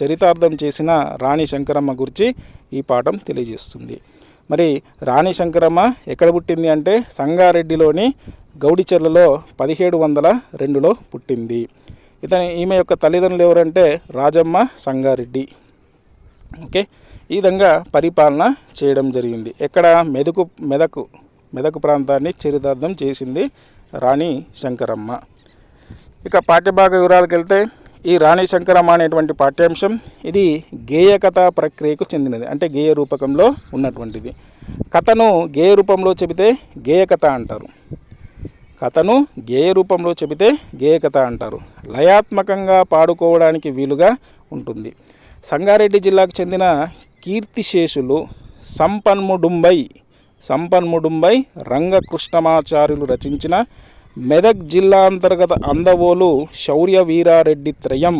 చరితార్థం చేసిన రాణి శంకరమ్మ గురించి ఈ పాఠం తెలియజేస్తుంది. మరి రాణి శంకరమ్మ ఎక్కడ పుట్టింది అంటే సంగారెడ్డిలోని గౌడిచెర్లలో 1702లో పుట్టింది. ఈమె యొక్క తల్లిదండ్రులు ఎవరంటే రాజమ్మ, సంగారెడ్డి. ఓకే, ఈ విధంగా పరిపాలన చేయడం జరిగింది. ఎక్కడ? మెదకు ప్రాంతాన్ని చరితార్థం చేసింది రాణి శంకరమ్మ. ఇక పాఠ్యభాగ వివరాలకు వెళ్తే ఈ రాణి శంకరమ్మ అనేటువంటి పాఠ్యాంశం ఇది గేయ కథా ప్రక్రియకు చెందినది. అంటే గేయ రూపకంలో ఉన్నటువంటిది. కథను గేయ రూపంలో చెబితే గేయ కథ అంటారు. గేయ కథ అంటారు. లయాత్మకంగా పాడుకోవడానికి వీలుగా ఉంటుంది. సంగారెడ్డి జిల్లాకు చెందిన కీర్తిశేషులు సంపన్ముడుంబై రంగకృష్ణమాచార్యులు రచించిన మెదక్ జిల్లా అంతర్గత అందవోలు శౌర్య వీరారెడ్డి త్రయం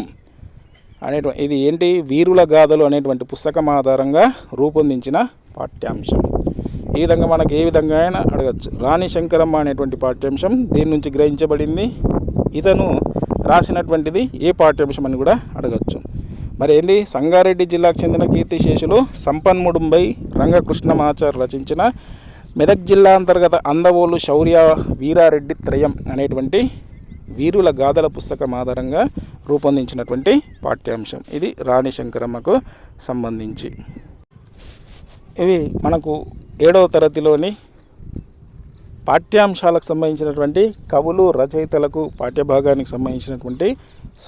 అనేటువంటి ఇది ఏంటి? వీరుల గాథలు అనేటువంటి పుస్తకం ఆధారంగా రూపొందించిన పాఠ్యాంశం. ఈ విధంగా మనకు ఏ విధంగా అయినా అడగచ్చు. రాణి శంకరమ్మ అనేటువంటి పాఠ్యాంశం దేని నుంచి గ్రహించబడింది, ఇతను రాసినటువంటిది ఏ పాఠ్యాంశం అని కూడా అడగచ్చు. మరి ఏంది? సంగారెడ్డి జిల్లాకు చెందిన కీర్తిశేషులు సంపన్ముడుంబై రంగకృష్ణమాచార్ రచించిన మెదక్ జిల్లా అంతర్గత అందవోలు శౌర్య వీరారెడ్డి త్రయం అనేటువంటి వీరుల గాథల పుస్తకం ఆధారంగా రూపొందించినటువంటి పాఠ్యాంశం. ఇది రాణి శంకరమ్మకు సంబంధించి. ఇవి మనకు 7వ తరగతిలోని పాఠ్యాంశాలకు సంబంధించినటువంటి కవులు రచయితలకు పాఠ్యభాగానికి సంబంధించినటువంటి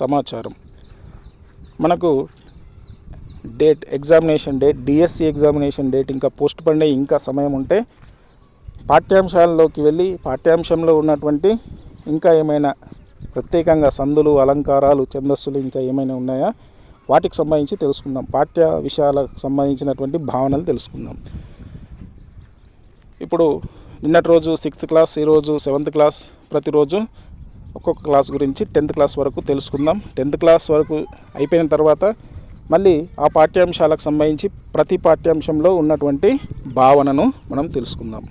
సమాచారం. మనకు date, examination date, DSC examination date ఇంకా పోస్ట్ పండే ఇంకా సమయం ఉంటే పాఠ్యాంశాల్లోకి వెళ్ళి పాఠ్యాంశంలో ఉన్నటువంటి ఇంకా ఏమైనా ప్రత్యేకంగా సందులు, అలంకారాలు, ఛందస్సులు ఇంకా ఏమైనా ఉన్నాయా వాటికి సంబంధించి తెలుసుకుందాం. పాఠ్య విషయాలకు సంబంధించినటువంటి భావనలు తెలుసుకుందాం. ఇప్పుడు నిన్నటి రోజు 6th క్లాస్, ఈరోజు 7th క్లాస్. ప్రతిరోజు ఒక్కొక్క క్లాస్ గురించి 10th క్లాస్ వరకు తెలుసుకుందాం. 10th క్లాస్ వరకు అయిపోయిన తర్వాత మళ్ళీ ఆ పాఠ్యాంశాలకు సంబంధించి ప్రతి పాఠ్యాంశంలో ఉన్నటువంటి భావనను మనం తెలుసుకుందాం.